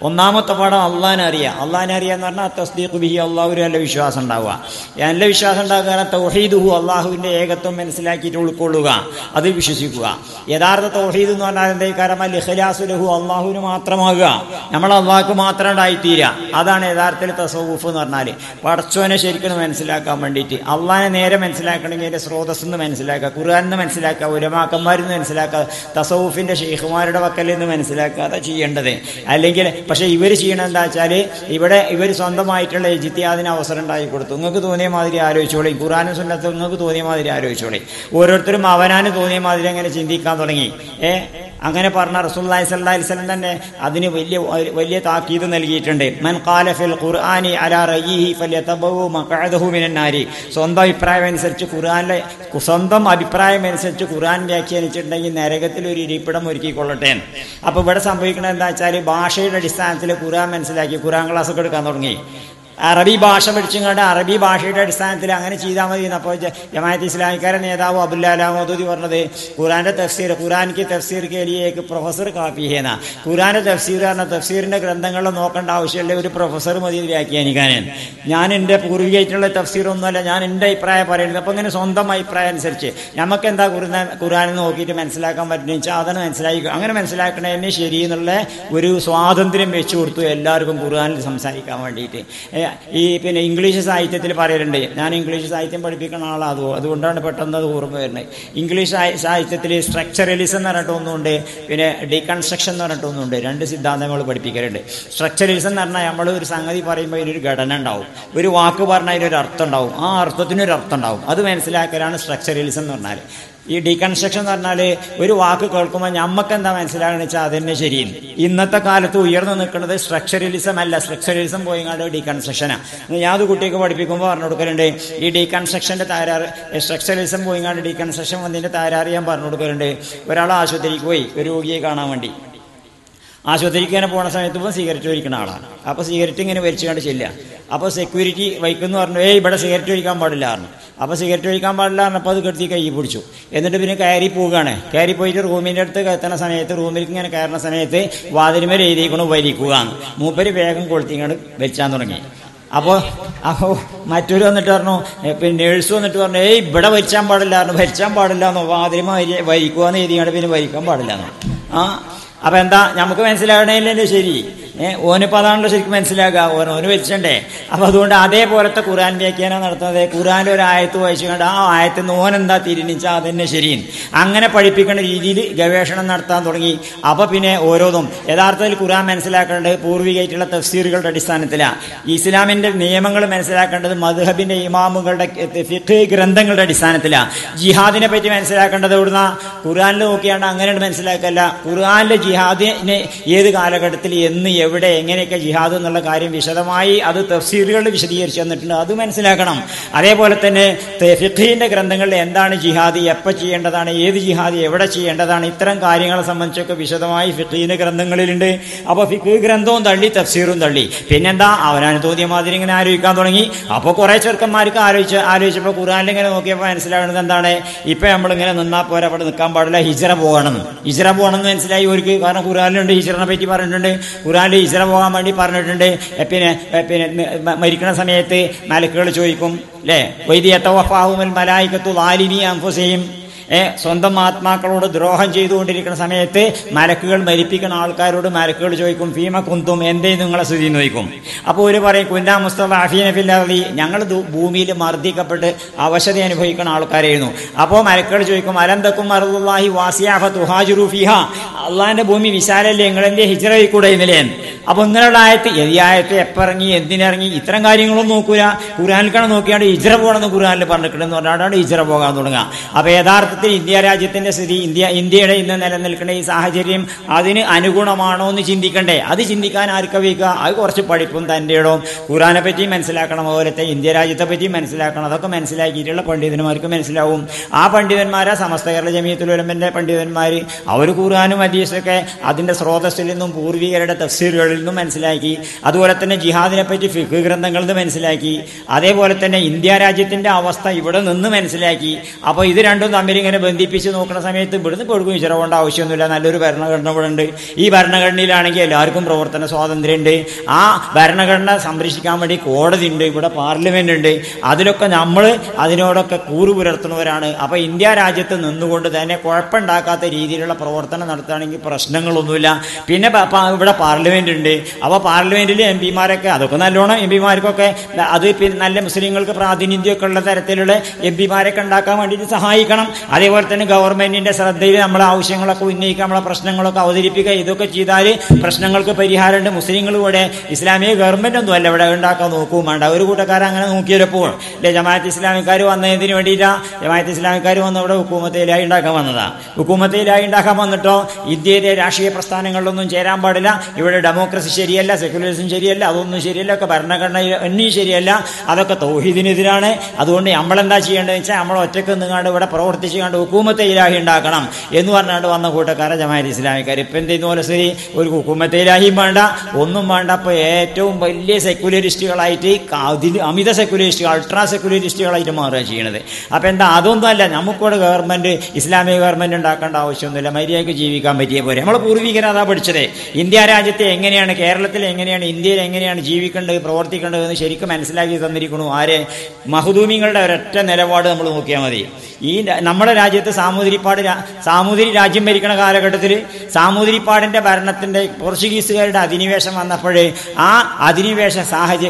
ഒന്നാമത്തെ പാഠം അള്ളാഹിനെ അറിയുക. അള്ളാഹിനെ അറിയാന്ന് പറഞ്ഞാൽ തസ്ദീഖ് ബിഹി, അള്ളാഹുവിന് നല്ല വിശ്വാസം ഉണ്ടാവുക. നല്ല വിശ്വാസം ഉണ്ടാക്കുക. തൗഹീദുഹു, അള്ളാഹുവിന്റെ ഏകത്വം മനസ്സിലാക്കിയിട്ട് ഉൾക്കൊള്ളുക, അത് വിശ്വസിക്കുക. യഥാർത്ഥ തൗഹീദ് എന്ന് പറഞ്ഞാൽ എന്തേ കാരണം ഇഖ്ലാസു ലഹു, അള്ളാഹുവിന് മാത്രമാകുക, നമ്മൾ അള്ളാഹ്ക്ക് മാത്രം ഉണ്ടായിത്തീരുക. അതാണ് യഥാർത്ഥത്തിൽ തസവുഫ് എന്ന് പറഞ്ഞാൽ. പടച്ചോനെ ശരിക്കും മനസ്സിലാക്കാൻ വേണ്ടിയിട്ട് അള്ളാഹിനെ നേരെ മനസ്സിലാക്കണമെങ്കിൽ അതിന്റെ സ്രോതസ് എന്ന് മനസ്സിലാക്കുക, ഖുർആനിൽ നിന്ന് മനസ്സിലാക്കുക, ഉലമാക്കന്മാരിൽ നിന്ന് മനസ്സിലാക്കുക, തസവുഫിന്റെ ഷെയ്ഖുമാരുടെ വക്കലിൽ നിന്ന് മനസ്സിലാക്കാതെ ചെയ്യേണ്ടത്. അല്ലെങ്കിൽ പക്ഷെ ഇവർ ചെയ്യണത് എന്താ വെച്ചാൽ ഇവർ സ്വന്തമായിട്ടുള്ള ഇജ്തിഹാദിന് അവസരം ഉണ്ടാക്കി കൊടുത്തു. നിങ്ങൾക്ക് തോന്നിയ മാതിരി ആലോചിച്ചോളി, ഖുർആനും സുന്നത്തും നിങ്ങൾക്ക് തോന്നിയ മാതിരി ആലോചിച്ചോളി. ഓരോരുത്തരും അവനാന് തോന്നിയ മാതിരി അങ്ങനെ ചിന്തിക്കാൻ തുടങ്ങി. അങ്ങനെ പറഞ്ഞ റസൂലുള്ളാഹി സ്വല്ലല്ലാഹി അലൈഹി വസല്ലം തന്നെ അതിന് വലിയ താക്കീത് നൽകിയിട്ടുണ്ട്. മൻ ഖാല ഫിൽ ഖുർആനി അലാ റയ്യിഹി ഫല്യതബവു മഖഅദഹു മിനൻ നാരി. സ്വന്തം അഭിപ്രായം അനുസരിച്ച് ഖുർആൻ വ്യാഖ്യാനിച്ചിട്ടുണ്ടെങ്കിൽ നരകത്തിൽ ഒരു ഇരിപ്പിടം ഒരുക്കിക്കൊള്ളട്ടെ. അപ്പോൾ ഇവിടെ സംഭവിക്കുന്നത് എന്താ വെച്ചാൽ ഭാഷയുടെ അടിസ്ഥാനത്തിൽ ഖുർആൻ മനസ്സിലാക്കി ഖുർആൻ ക്ലാസ്സൊക്കെ എടുക്കാൻ തുടങ്ങി. അറബി ഭാഷ പഠിച്ചുകൊണ്ട് അറബി ഭാഷയുടെ അടിസ്ഥാനത്തിൽ അങ്ങനെ ചെയ്താൽ മതി. അപ്പോൾ ജമാഅത്ത് ഇസ്ലാമിക്കാരുടെ നേതാവ് അബ്ദുല്ലാ മൗദൂദി പറഞ്ഞത് ഖുർആന്റെ തഫ്സീർ, ഖുർആൻക്ക് തഫ്സീർ കെ ലിയേ പ്രൊഫസർ കാഫി ഹേന. ഖുർആന്റെ തഫ്സീർ പറഞ്ഞ തഫ്സീറിന്റെ ഗ്രന്ഥങ്ങളിൽ നോക്കേണ്ട ആവശ്യമില്ല, ഒരു പ്രൊഫസർ മതി വ്യാഖ്യാനിക്കാൻ. ഞാൻ എൻ്റെ പൂർവികമായിട്ടുള്ള തഫ്സീറൊന്നുമല്ല, ഞാൻ എൻ്റെ അഭിപ്രായം പറയുന്നത്. അപ്പോൾ ഇങ്ങനെ സ്വന്തം അഭിപ്രായം അനുസരിച്ച് നമുക്ക് എന്താ ഖുർആൻ നോക്കിയിട്ട് മനസ്സിലാക്കാൻ പറ്റുന്ന വെച്ചാൽ അതിനെ മനസ്സിലാക്കി അങ്ങനെ മനസ്സിലാക്കണതന്നെ ശരി എന്നുള്ള ഒരു സ്വാതന്ത്ര്യം വെച്ചു കൊടുത്തു എല്ലാവർക്കും ഖുർആനിൽ സംസാരിക്കാൻ വേണ്ടിയിട്ട്. ഈ പിന്നെ ഇംഗ്ലീഷ് സാഹിത്യത്തിൽ പറയലുണ്ട്, ഞാൻ ഇംഗ്ലീഷ് സാഹിത്യം പഠിപ്പിക്കുന്ന ആളാണ്, അതുകൊണ്ടാണ് പെട്ടെന്ന് അത് ഓർമ്മ വരുന്നത്. ഇംഗ്ലീഷ് സാഹിത്യത്തിൽ സ്ട്രക്ചറലിസം എന്ന് പറഞ്ഞിട്ട് ഒന്നുണ്ട്, പിന്നെ ഡീകൺസ്ട്രക്ഷൻ എന്ന് പറഞ്ഞിട്ട് ഒന്നുണ്ട്. രണ്ട് സിദ്ധാന്തങ്ങൾ പഠിപ്പിക്കലുണ്ട്. സ്ട്രക്ചറലിസം എന്ന് പറഞ്ഞാൽ നമ്മൾ ഒരു സംഗതി പറയുമ്പോൾ അതിനൊരു ഘടന ഉണ്ടാവും, ഒരു വാക്ക് പറഞ്ഞാൽ അതിനൊരു അർത്ഥം ഉണ്ടാവും, ആ അർത്ഥത്തിനൊരു അർത്ഥം ഉണ്ടാവും. അത് മനസ്സിലാക്കലാണ് സ്ട്രക്ചറലിസം എന്ന് പറഞ്ഞാൽ. ഈ ഡീകൺസ്ട്രക്ഷൻ എന്ന് പറഞ്ഞാൽ ഒരു വാക്ക് കേൾക്കുമ്പോൾ നമുക്ക് എന്താ മനസ്സിലാകണമെന്ന് വെച്ചാൽ അതന്നെ ശരിയും. ഇന്നത്തെ കാലത്ത് ഉയർന്നു നിൽക്കുന്നത് സ്ട്രക്ചറലിസം അല്ല, സ്ട്രക്ചറലിസം പോയിങ്ങാണ്ട് ഡീകൺസ്ട്രക്ഷനാണ്. ഞാൻ കുട്ടിക്ക് പഠിപ്പിക്കുമ്പോൾ പറഞ്ഞു കൊടുക്കലുണ്ട്, ഈ ഡീകൺസ്ട്രക്ഷൻ്റെ തകരാറ്, സ്ട്രക്ചറലിസം പോയിങ്ങാണ്ട് ഡീകൺസ്ട്രക്ഷൻ വന്നതിൻ്റെ തകരാറ് ഞാൻ പറഞ്ഞു കൊടുക്കലുണ്ട്. ഒരാൾ ആശുപത്രിക്ക് പോയി ഒരു രോഗിയെ കാണാൻ വേണ്ടി. ആശുപത്രിക്ക് ഇങ്ങനെ പോണ സമയത്ത് ഇപ്പോൾ സിഗരറ്റ് വലിക്കുന്ന ആളാണ്. അപ്പോൾ സിഗരറ്റ് ഇങ്ങനെ വലിച്ചുകൊണ്ട് ചെല്ലുക. അപ്പോൾ സെക്യൂരിറ്റി വൈക്കെന്ന് പറഞ്ഞു, ഇവിടെ സിഗരറ്റ് വലിക്കാൻ പാടില്ല പറഞ്ഞു. അപ്പോൾ സിഗരറ്റ് വലിക്കാൻ പാടില്ല പറഞ്ഞപ്പോൾ അത് കെടുത്തി കൈ പിടിച്ചു. എന്നിട്ട് പിന്നെ കയറി പോവുകയാണ്. കയറി പോയിട്ട് റൂമിൻ്റെ അടുത്ത് എത്തുന്ന സമയത്ത്, റൂമിലേക്ക് ഇങ്ങനെ കയറുന്ന സമയത്ത് വാതിലുമേൽ എഴുതിയിരിക്കണം വലിക്കുക. മൂപ്പര് വേഗം കൊളുത്തിങ്ങോട്ട് വലിച്ചാൻ തുടങ്ങി. അപ്പോൾ മറ്റൊരു വന്നിട്ട് പറഞ്ഞു, പിന്നെ നേഴ്സ് വന്നിട്ട് പറഞ്ഞു, ഇവിടെ ഭരിച്ചാൻ പാടില്ല എന്നോ വാതിരിമ ഭരിക്കുവാന്ന് എഴുതിയാണ്, പിന്നെ ഭരിക്കാൻ പാടില്ല എന്നോ. അപ്പൊ എന്താ നമുക്ക് മനസ്സിലാകണേലല്ലേ ശരി, ഓനിപ്പോൾ അതാണല്ലോ ശരിക്കും മനസ്സിലാക്കുക, ഓന് വെച്ചണ്ടേ. അപ്പൊ അതുകൊണ്ട് അതേപോലത്തെ ഖുർആൻ വ്യാഖ്യാനം നടത്തുന്നത്, ഖുർആനിൽ ഒരു ആയത്ത് വായിച്ചു കണ്ട് ആ ആയത്തിൽ നിന്ന് ഓനെന്താ തിരിഞ്ഞാൽ അതന്നെ ശരിയും അങ്ങനെ പഠിപ്പിക്കുന്ന രീതിയിൽ ഗവേഷണം നടത്താൻ തുടങ്ങി. അപ്പൊ പിന്നെ ഓരോന്നും യഥാർത്ഥത്തിൽ ഖുർആൻ മനസ്സിലാക്കേണ്ടത് പൂർവികമായിട്ടുള്ള തഫ്സീറുകളുടെ അടിസ്ഥാനത്തിലാണ്. ഇസ്ലാമിന്റെ നിയമങ്ങൾ മനസ്സിലാക്കേണ്ടത് മദ്ഹബിന്റെ ഇമാമുകളുടെ ഫിഖ് ഗ്രന്ഥങ്ങളുടെ അടിസ്ഥാനത്തിലാണ്. ജിഹാദിനെ പറ്റി മനസ്സിലാക്കേണ്ടത് ഇവിടുന്ന് ഖുർആനിൽ നോക്കിയാണ്ട് അങ്ങനെ മനസ്സിലാക്കല്ല. ഖുർആനിലെ ജിഹാദിനെ ഏത് കാലഘട്ടത്തിൽ എന്ന് എവിടെ എങ്ങനെയൊക്കെ ജിഹാദ് എന്നുള്ള കാര്യം വിശദമായി അത് തഫ്സീറുകളിൽ വിശദീകരിച്ചു തന്നിട്ടുണ്ട്, അത് മനസ്സിലാക്കണം. അതേപോലെ തന്നെ ഫിഖ്ഹിന്റെ ഗ്രന്ഥങ്ങളിൽ എന്താണ് ജിഹാദ്, എപ്പോൾ ചെയ്യേണ്ടതാണ്, ഏത് ജിഹാദ് എവിടെ ചെയ്യേണ്ടതാണ്, ഇത്തരം കാര്യങ്ങളെ സംബന്ധിച്ചൊക്കെ വിശദമായി ഫിഖ്ഹിന്റെ ഗ്രന്ഥങ്ങളിലുണ്ട്. അപ്പോൾ ഫിഖ് ഗ്രന്ഥവും തള്ളി തഫ്സീറും തള്ളി. പിന്നെന്താ അവനാണ് തോന്നിയ മാതിരി ഇങ്ങനെ ആലോചിക്കാൻ തുടങ്ങി. അപ്പോൾ കുറേ ചെറുക്കന്മാർക്ക് ആലോചിച്ചപ്പോൾ ഖുർആനിൽ ഇങ്ങനെ നോക്കിയപ്പോൾ മനസ്സിലാകുന്നത് എന്താണ്, ഇപ്പം നമ്മളിങ്ങനെ നിന്നാൽ പോരാ, അവിടെ നിൽക്കാൻ പാടില്ല, ഹിജ്റ പോകണമെന്ന് മനസ്സിലായി അവർക്ക്. കാരണം ഖുർആനിലുണ്ട്, ഹിജ്റനെ പറ്റി പറഞ്ഞിട്ടുണ്ട്, ഖുർആനിൽ ഹിജ്റ പോകാൻ വേണ്ടി പറഞ്ഞിട്ടുണ്ട്. പിന്നെ മരിക്കുന്ന സമയത്ത് മലക്കുകൾ ചോദിക്കും അല്ലേ, വൈദിയത്തവഫാഹുൽ മലായികത്തു ളാലിമി അൻഫുസിഹിം, സ്വന്തം ആത്മാക്കളോട് ദ്രോഹം ചെയ്തുകൊണ്ടിരിക്കുന്ന സമയത്ത് മലക്കുകൾ മരിപ്പിക്കുന്ന ആൾക്കാരോട് മലക്കുകൾ ചോദിക്കും, ഫീമ കുന്തും, എന്തേ നിങ്ങളെ സ്ഥിതി നോക്കും. അപ്പോൾ ഒരു പറയും, കുന്നാ മുസ്തദഅഫീന ഫിൽ അർളി, ഞങ്ങൾ ഭൂമിയിൽ മർദ്ദിക്കപ്പെട്ട് അവശത അനുഭവിക്കുന്ന ആൾക്കാരായിരുന്നു. അപ്പോൾ മലക്കുകൾ ചോദിക്കും, അലം തകും അർളുല്ലാഹി വാസിഅ ഫതുഹാജിറു ഫീഹാ, അള്ളാഹിന്റെ ഭൂമി വിശാലല്ലേ, നിങ്ങളെന്തേ ഹിജ്റ കൂടെ ഇന്നലെ. അപ്പൊ ഇങ്ങനെയുള്ള ആയത്ത് എപ്പോൾ ഇറങ്ങി, എന്തിനിറങ്ങി, ഇത്തരം കാര്യങ്ങളൊന്നും നോക്കൂല. ഖുർആനിൽക്കാണ് നോക്കിയാണ്ട് ഹിജ്റ പോകണമെന്ന് ഖുർആനിൽ പറഞ്ഞിട്ടുണ്ടെന്ന് പറഞ്ഞാണ് ഹിജ്റ പോകാൻ തുടങ്ങുക. അപ്പൊ യഥാർത്ഥത്തിൽ ഇന്ത്യ രാജ്യത്തിന്റെ സ്ഥിതി, ഇന്ത്യയുടെ ഇന്ന് നിലനിൽക്കുന്ന ഈ സാഹചര്യം അതിന് അനുഗുണമാണോ എന്ന് ചിന്തിക്കണ്ടേ. അത് ചിന്തിക്കാൻ ആർക്കാ വയ്ക്കുക, അത് കുറച്ച് പഠിപ്പും തൻ്റെ ഇടവും ഖുർആനെ പറ്റിയും മനസ്സിലാക്കണം, അതുപോലത്തെ ഇന്ത്യ രാജ്യത്തെ പറ്റിയും മനസ്സിലാക്കണം. അതൊക്കെ മനസ്സിലാക്കിയിട്ടുള്ള പണ്ഡിതന്മാർക്ക് മനസ്സിലാവും. ആ പണ്ഡിതന്മാരാ സമസ്ത കേരള ജമിയത്തുൽ ഉലമയുടെ പണ്ഡിതന്മാർ. അവർ ഖുർആനും ഹദീസൊക്കെ അതിന്റെ സ്രോതസ്സിൽ നിന്നും പൂർവികരുടെ തഫ്സീറുകളിൽ നിന്നും മനസ്സിലാക്കി. അതുപോലെ തന്നെ ജിഹാദിനെ പറ്റി ഫിഖ് ഗ്രന്ഥങ്ങളിൽ നിന്ന് മനസ്സിലാക്കി. അതേപോലെ തന്നെ ഇന്ത്യ രാജ്യത്തിന്റെ അവസ്ഥ ഇവിടെ നിന്ന് മനസ്സിലാക്കി. അപ്പോൾ ഇത് രണ്ടും തമ്മിൽ ഇങ്ങനെ ബന്ധിപ്പിച്ച് നോക്കുന്ന സമയത്ത് ഇവിടുന്ന് കൊടുക്കും ഹിജ്റ പോകേണ്ട ആവശ്യമൊന്നുമില്ല, നല്ലൊരു ഭരണഘടന ഇവിടെ ഉണ്ട്. ഈ ഭരണഘടനയിലാണെങ്കിൽ എല്ലാവർക്കും പ്രവർത്തന സ്വാതന്ത്ര്യമുണ്ട്. ആ ഭരണഘടന സംരക്ഷിക്കാൻ വേണ്ടി കോടതി ഉണ്ട്, ഇവിടെ പാർലമെന്റ് ഉണ്ട്. അതിലൊക്കെ നമ്മൾ അതിനോടൊക്കെ കൂറു പുലർത്തുന്നവരാണ്. അപ്പോൾ ഇന്ത്യ രാജ്യത്ത് നിന്നുകൊണ്ട് തന്നെ കുഴപ്പമുണ്ടാക്കാത്ത രീതിയിലുള്ള പ്രവർത്തനം നടത്തുകയാണെങ്കിൽ പ്രശ്നങ്ങളൊന്നുമില്ല. പിന്നെ ഇവിടെ പാർലമെന്റ് ഉണ്ട്. അപ്പോൾ പാർലമെന്റിൽ എം പിമാരൊക്കെ അതൊക്കെ നല്ലോണം എം പിമാർക്കൊക്കെ അത് പിന്നെ നല്ല മുസ്ലിങ്ങൾക്ക് പ്രാതിനിധ്യമൊക്കെ ഉള്ള തരത്തിലുള്ള എം പിമാരൊക്കെ ഉണ്ടാക്കാൻ വേണ്ടിയിട്ട് സഹായിക്കണം. അതേപോലെ തന്നെ ഗവൺമെന്റിന്റെ ശ്രദ്ധയിൽ നമ്മളെ ആവശ്യങ്ങളൊക്കെ ഉന്നയിക്കുക, നമ്മളെ പ്രശ്നങ്ങളൊക്കെ അവതരിപ്പിക്കുക. ഇതൊക്കെ ചെയ്താൽ പ്രശ്നങ്ങൾക്ക് പരിഹാരമുണ്ട്. മുസ്ലിങ്ങൾ ഇവിടെ ഇസ്ലാമിക ഗവൺമെന്റ് ഒന്നും അല്ല ഇവിടെ ഉണ്ടാക്കാൻ നോക്കുകയും വേണ്ട. ഒരു കൂട്ടക്കാർ അങ്ങനെ നോക്കിയപ്പോൾ അല്ലെ ജമാഅത്ത് ഇസ്ലാമിക്കാർ വന്നതിന് വേണ്ടിയിട്ടാ. ജമാഅത്ത് ഇസ്ലാമിക്കാർ വന്ന് ഇവിടെ ഹുക്കൂമത്തിലായി ഉണ്ടാക്കാൻ വന്നതാ. ഹുക്കൂമത്തിലായി ഉണ്ടാക്കാൻ വന്നിട്ടോ ഇന്ത്യയിലെ രാഷ്ട്രീയ പ്രസ്ഥാനങ്ങളിലൊന്നും ചേരാൻ പാടില്ല, ഇവിടെ ഡെമോക്രസി ശരിയല്ല, സെക്യുലറിസം ശരിയല്ല, അതൊന്നും ശരിയല്ല, ഒക്കെ ഭരണഘടന ഒന്നും ശരിയല്ല, അതൊക്കെ തൗഹീദിനെതിരാണ്. അതുകൊണ്ട് നമ്മളെന്താ ചെയ്യേണ്ടതെന്ന് വെച്ചാൽ നമ്മൾ ഒറ്റക്ക് നിന്നാണ്ട് ഇവിടെ പ്രവർത്തിച്ച് കണ്ട് ഹുക്കൂമത്തെ ഇലാഹി ഉണ്ടാക്കണം എന്ന് പറഞ്ഞാണ്ട് വന്ന കൂട്ടക്കാരെ ജമാഅത്ത് ഇസ്ലാമിക്കാർ. ഇപ്പം എന്ത് ചെയ്യുന്ന പോലെ ശരി, ഒരു ഹുക്കൂമത്തെ ഇലാഹിയും വേണ്ട, ഒന്നും വേണ്ട. അപ്പോൾ ഏറ്റവും വലിയ സെക്യുലറിസ്റ്റുകളായിട്ട് അമിത സെക്യുലറിസ്റ്റുകൾ, അൾട്രാ സെക്യുലറിസ്റ്റുകളായിട്ട് മാറുക ചെയ്യണത്. അപ്പം എന്താ, അതൊന്നും അല്ല. നമുക്കിവിടെ ഗവൺമെന്റ് ഇസ്ലാമിക ഗവൺമെന്റ് ഉണ്ടാക്കേണ്ട ആവശ്യമൊന്നുമില്ല, മര്യാദയ്ക്ക് ജീവിക്കാൻ പറ്റിയ പോലെ. നമ്മളെ പൂർവികർ അതാ പഠിച്ചത്. ഇന്ത്യ രാജ്യത്തെ എങ്ങനെയാണ്, കേരളത്തിൽ എങ്ങനെയാണ്, ഇന്ത്യയിൽ എങ്ങനെയാണ് ജീവിക്കേണ്ടത്, പ്രവർത്തിക്കേണ്ടത് എന്ന് ശരിക്കും മനസ്സിലാക്കി തന്നിരിക്കുന്നു. ആരെ? മഹദൂമിങ്ങളുടെ ഒരൊറ്റ നിലപാട് നമ്മൾ നോക്കിയാൽ മതി. ഈ നമ്മുടെ രാജ്യത്ത് സാമൂതിരി രാജ്യം ഭരിക്കുന്ന കാലഘട്ടത്തിൽ സാമൂതിരിപ്പാടിന്റെ ഭരണത്തിന്റെ പോർച്ചുഗീസുകാരുടെ അധിനിവേശം വന്നപ്പോഴേ ആ അധിനിവേശ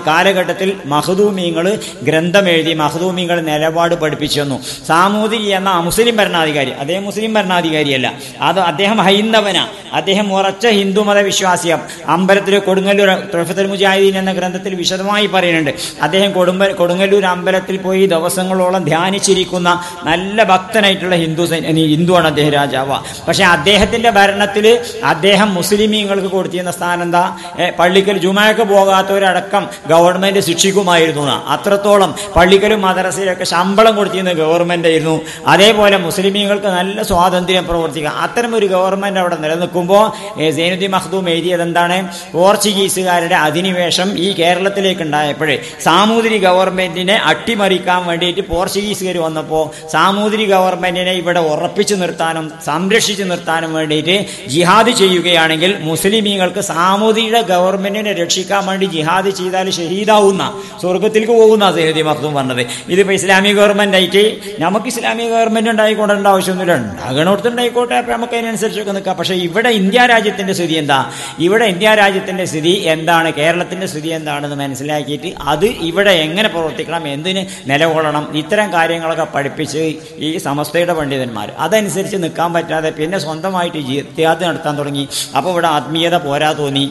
കാലഘട്ടത്തിൽ മഖ്ദൂമിങ്ങൾ ഗ്രന്ഥം എഴുതി, മഖ്ദൂമിങ്ങൾ നിലപാട് പഠിപ്പിച്ചു വന്നു. സാമൂതിരി എന്ന മുസ്ലിം ഭരണാധികാരി, അദ്ദേഹം മുസ്ലിം ഭരണാധികാരിയല്ല, അത് അദ്ദേഹം ഹൈന്ദവനാ, അദ്ദേഹം ഉറച്ച ഹിന്ദുമത വിശ്വാസിയം. അമ്പലത്തിൽ കൊടുങ്ങല്ലൂർ തുഹ്ഫത്തുൽ മുജാഹിദീൻ എന്ന ഗ്രന്ഥത്തിൽ വിശദമായി പറയുന്നുണ്ട്. അദ്ദേഹം കൊടുങ്ങല്ലൂർ അമ്പലത്തിൽ പോയി ദിവസങ്ങളോളം ധ്യാനിച്ചിരിക്കുന്ന നല്ല ഭക്തനായിട്ടുള്ള ഹിന്ദുവാണ് അദ്ദേഹം, രാജാവ. പക്ഷെ അദ്ദേഹത്തിന്റെ ഭരണത്തിൽ അദ്ദേഹം മുസ്ലിമീങ്ങൾക്ക് കൊടുത്തിരുന്ന സ്ഥാനം എന്താ? പള്ളിക്കൽ ജുമാക്ക് പോകാത്തവരടക്കം ഗവൺമെന്റ് ശിക്ഷിക്കുമായിരുന്നു. അത്രത്തോളം പള്ളിക്കലും മദ്രസയിലൊക്കെ ശമ്പളം കൊടുത്തിരുന്ന ഗവൺമെന്റ് ആയിരുന്നു. അതേപോലെ മുസ്ലിമീങ്ങൾക്ക് നല്ല സ്വാതന്ത്ര്യം പ്രവർത്തിക്കാം. അത്തരം ഒരു ഗവൺമെന്റ് അവിടെ നിലനിൽക്കുമ്പോൾ സൈനുദ്ദീൻ മഖ്ദൂം എഴുതിയത് എന്താണ്? പോർച്ചുഗീസുകാരുടെ അധിനിവേശം ഈ കേരളത്തിലേക്ക് ഉണ്ടായപ്പോഴേ സാമൂതിരി ഗവൺമെന്റിനെ അട്ടിമറിക്കാൻ വേണ്ടിയിട്ട് പോർച്ചുഗീസുകാർ വന്നപ്പോൾ സാമൂതിരി ഗവൺമെന്റിനെ ഇവിടെ ഉറപ്പിച്ചു നിർത്താനും സംരക്ഷിച്ചു നിർത്താനും വേണ്ടിയിട്ട് ജിഹാദ് ചെയ്യുകയാണെങ്കിൽ മുസ്ലിമീങ്ങൾക്ക് സാമൂതിരിയുടെ ഗവൺമെന്റിനെ രക്ഷിക്കാൻ വേണ്ടി ജിഹാദ് ചെയ്താൽ ഷഹീദാവുന്ന, സ്വർഗത്തിലേക്ക് പോകുന്ന സയ്യിദി മഖ്ദൂം പറഞ്ഞത്. ഇതിപ്പോൾ ഇസ്ലാമിക ഗവൺമെന്റ് ആയിട്ട് നമുക്ക് ഇസ്ലാമിക ഗവൺമെന്റ് ഉണ്ടായിക്കൊണ്ടേണ്ട ആവശ്യമൊന്നുമില്ല, ഉണ്ടാകണോടത്തുണ്ടായിക്കോട്ടെ, അപ്പം നമുക്ക് അതിനനുസരിച്ചൊക്കെ നിൽക്കാം. പക്ഷേ ഇവിടെ ഇന്ത്യ രാജ്യത്തിന്റെ സ്ഥിതി എന്താ, ഇവിടെ ഇന്ത്യ രാജ്യത്തിന്റെ സ്ഥിതി എന്താണ്, കേരളത്തിന്റെ സ്ഥിതി എന്താണെന്ന് മനസ്സിലാക്കിയിട്ട് അത് ഇവിടെ എങ്ങനെ പ്രവർത്തിക്കണം, എന്തിന് നിലകൊള്ളണം, ഇത്തരം കാര്യങ്ങളൊക്കെ പഠിപ്പിച്ച് ഈ സമസ്തയുടെ പണ്ഡിതന്മാർ അതനുസരിച്ച് നിൽക്കാൻ പറ്റാതെ പിന്നെ സ്വന്തമായിട്ട് ജിഹാദ് നടത്താൻ തുടങ്ങി. അപ്പോൾ ഇവിടെ ആത്മീയത പോരാ തോന്നി.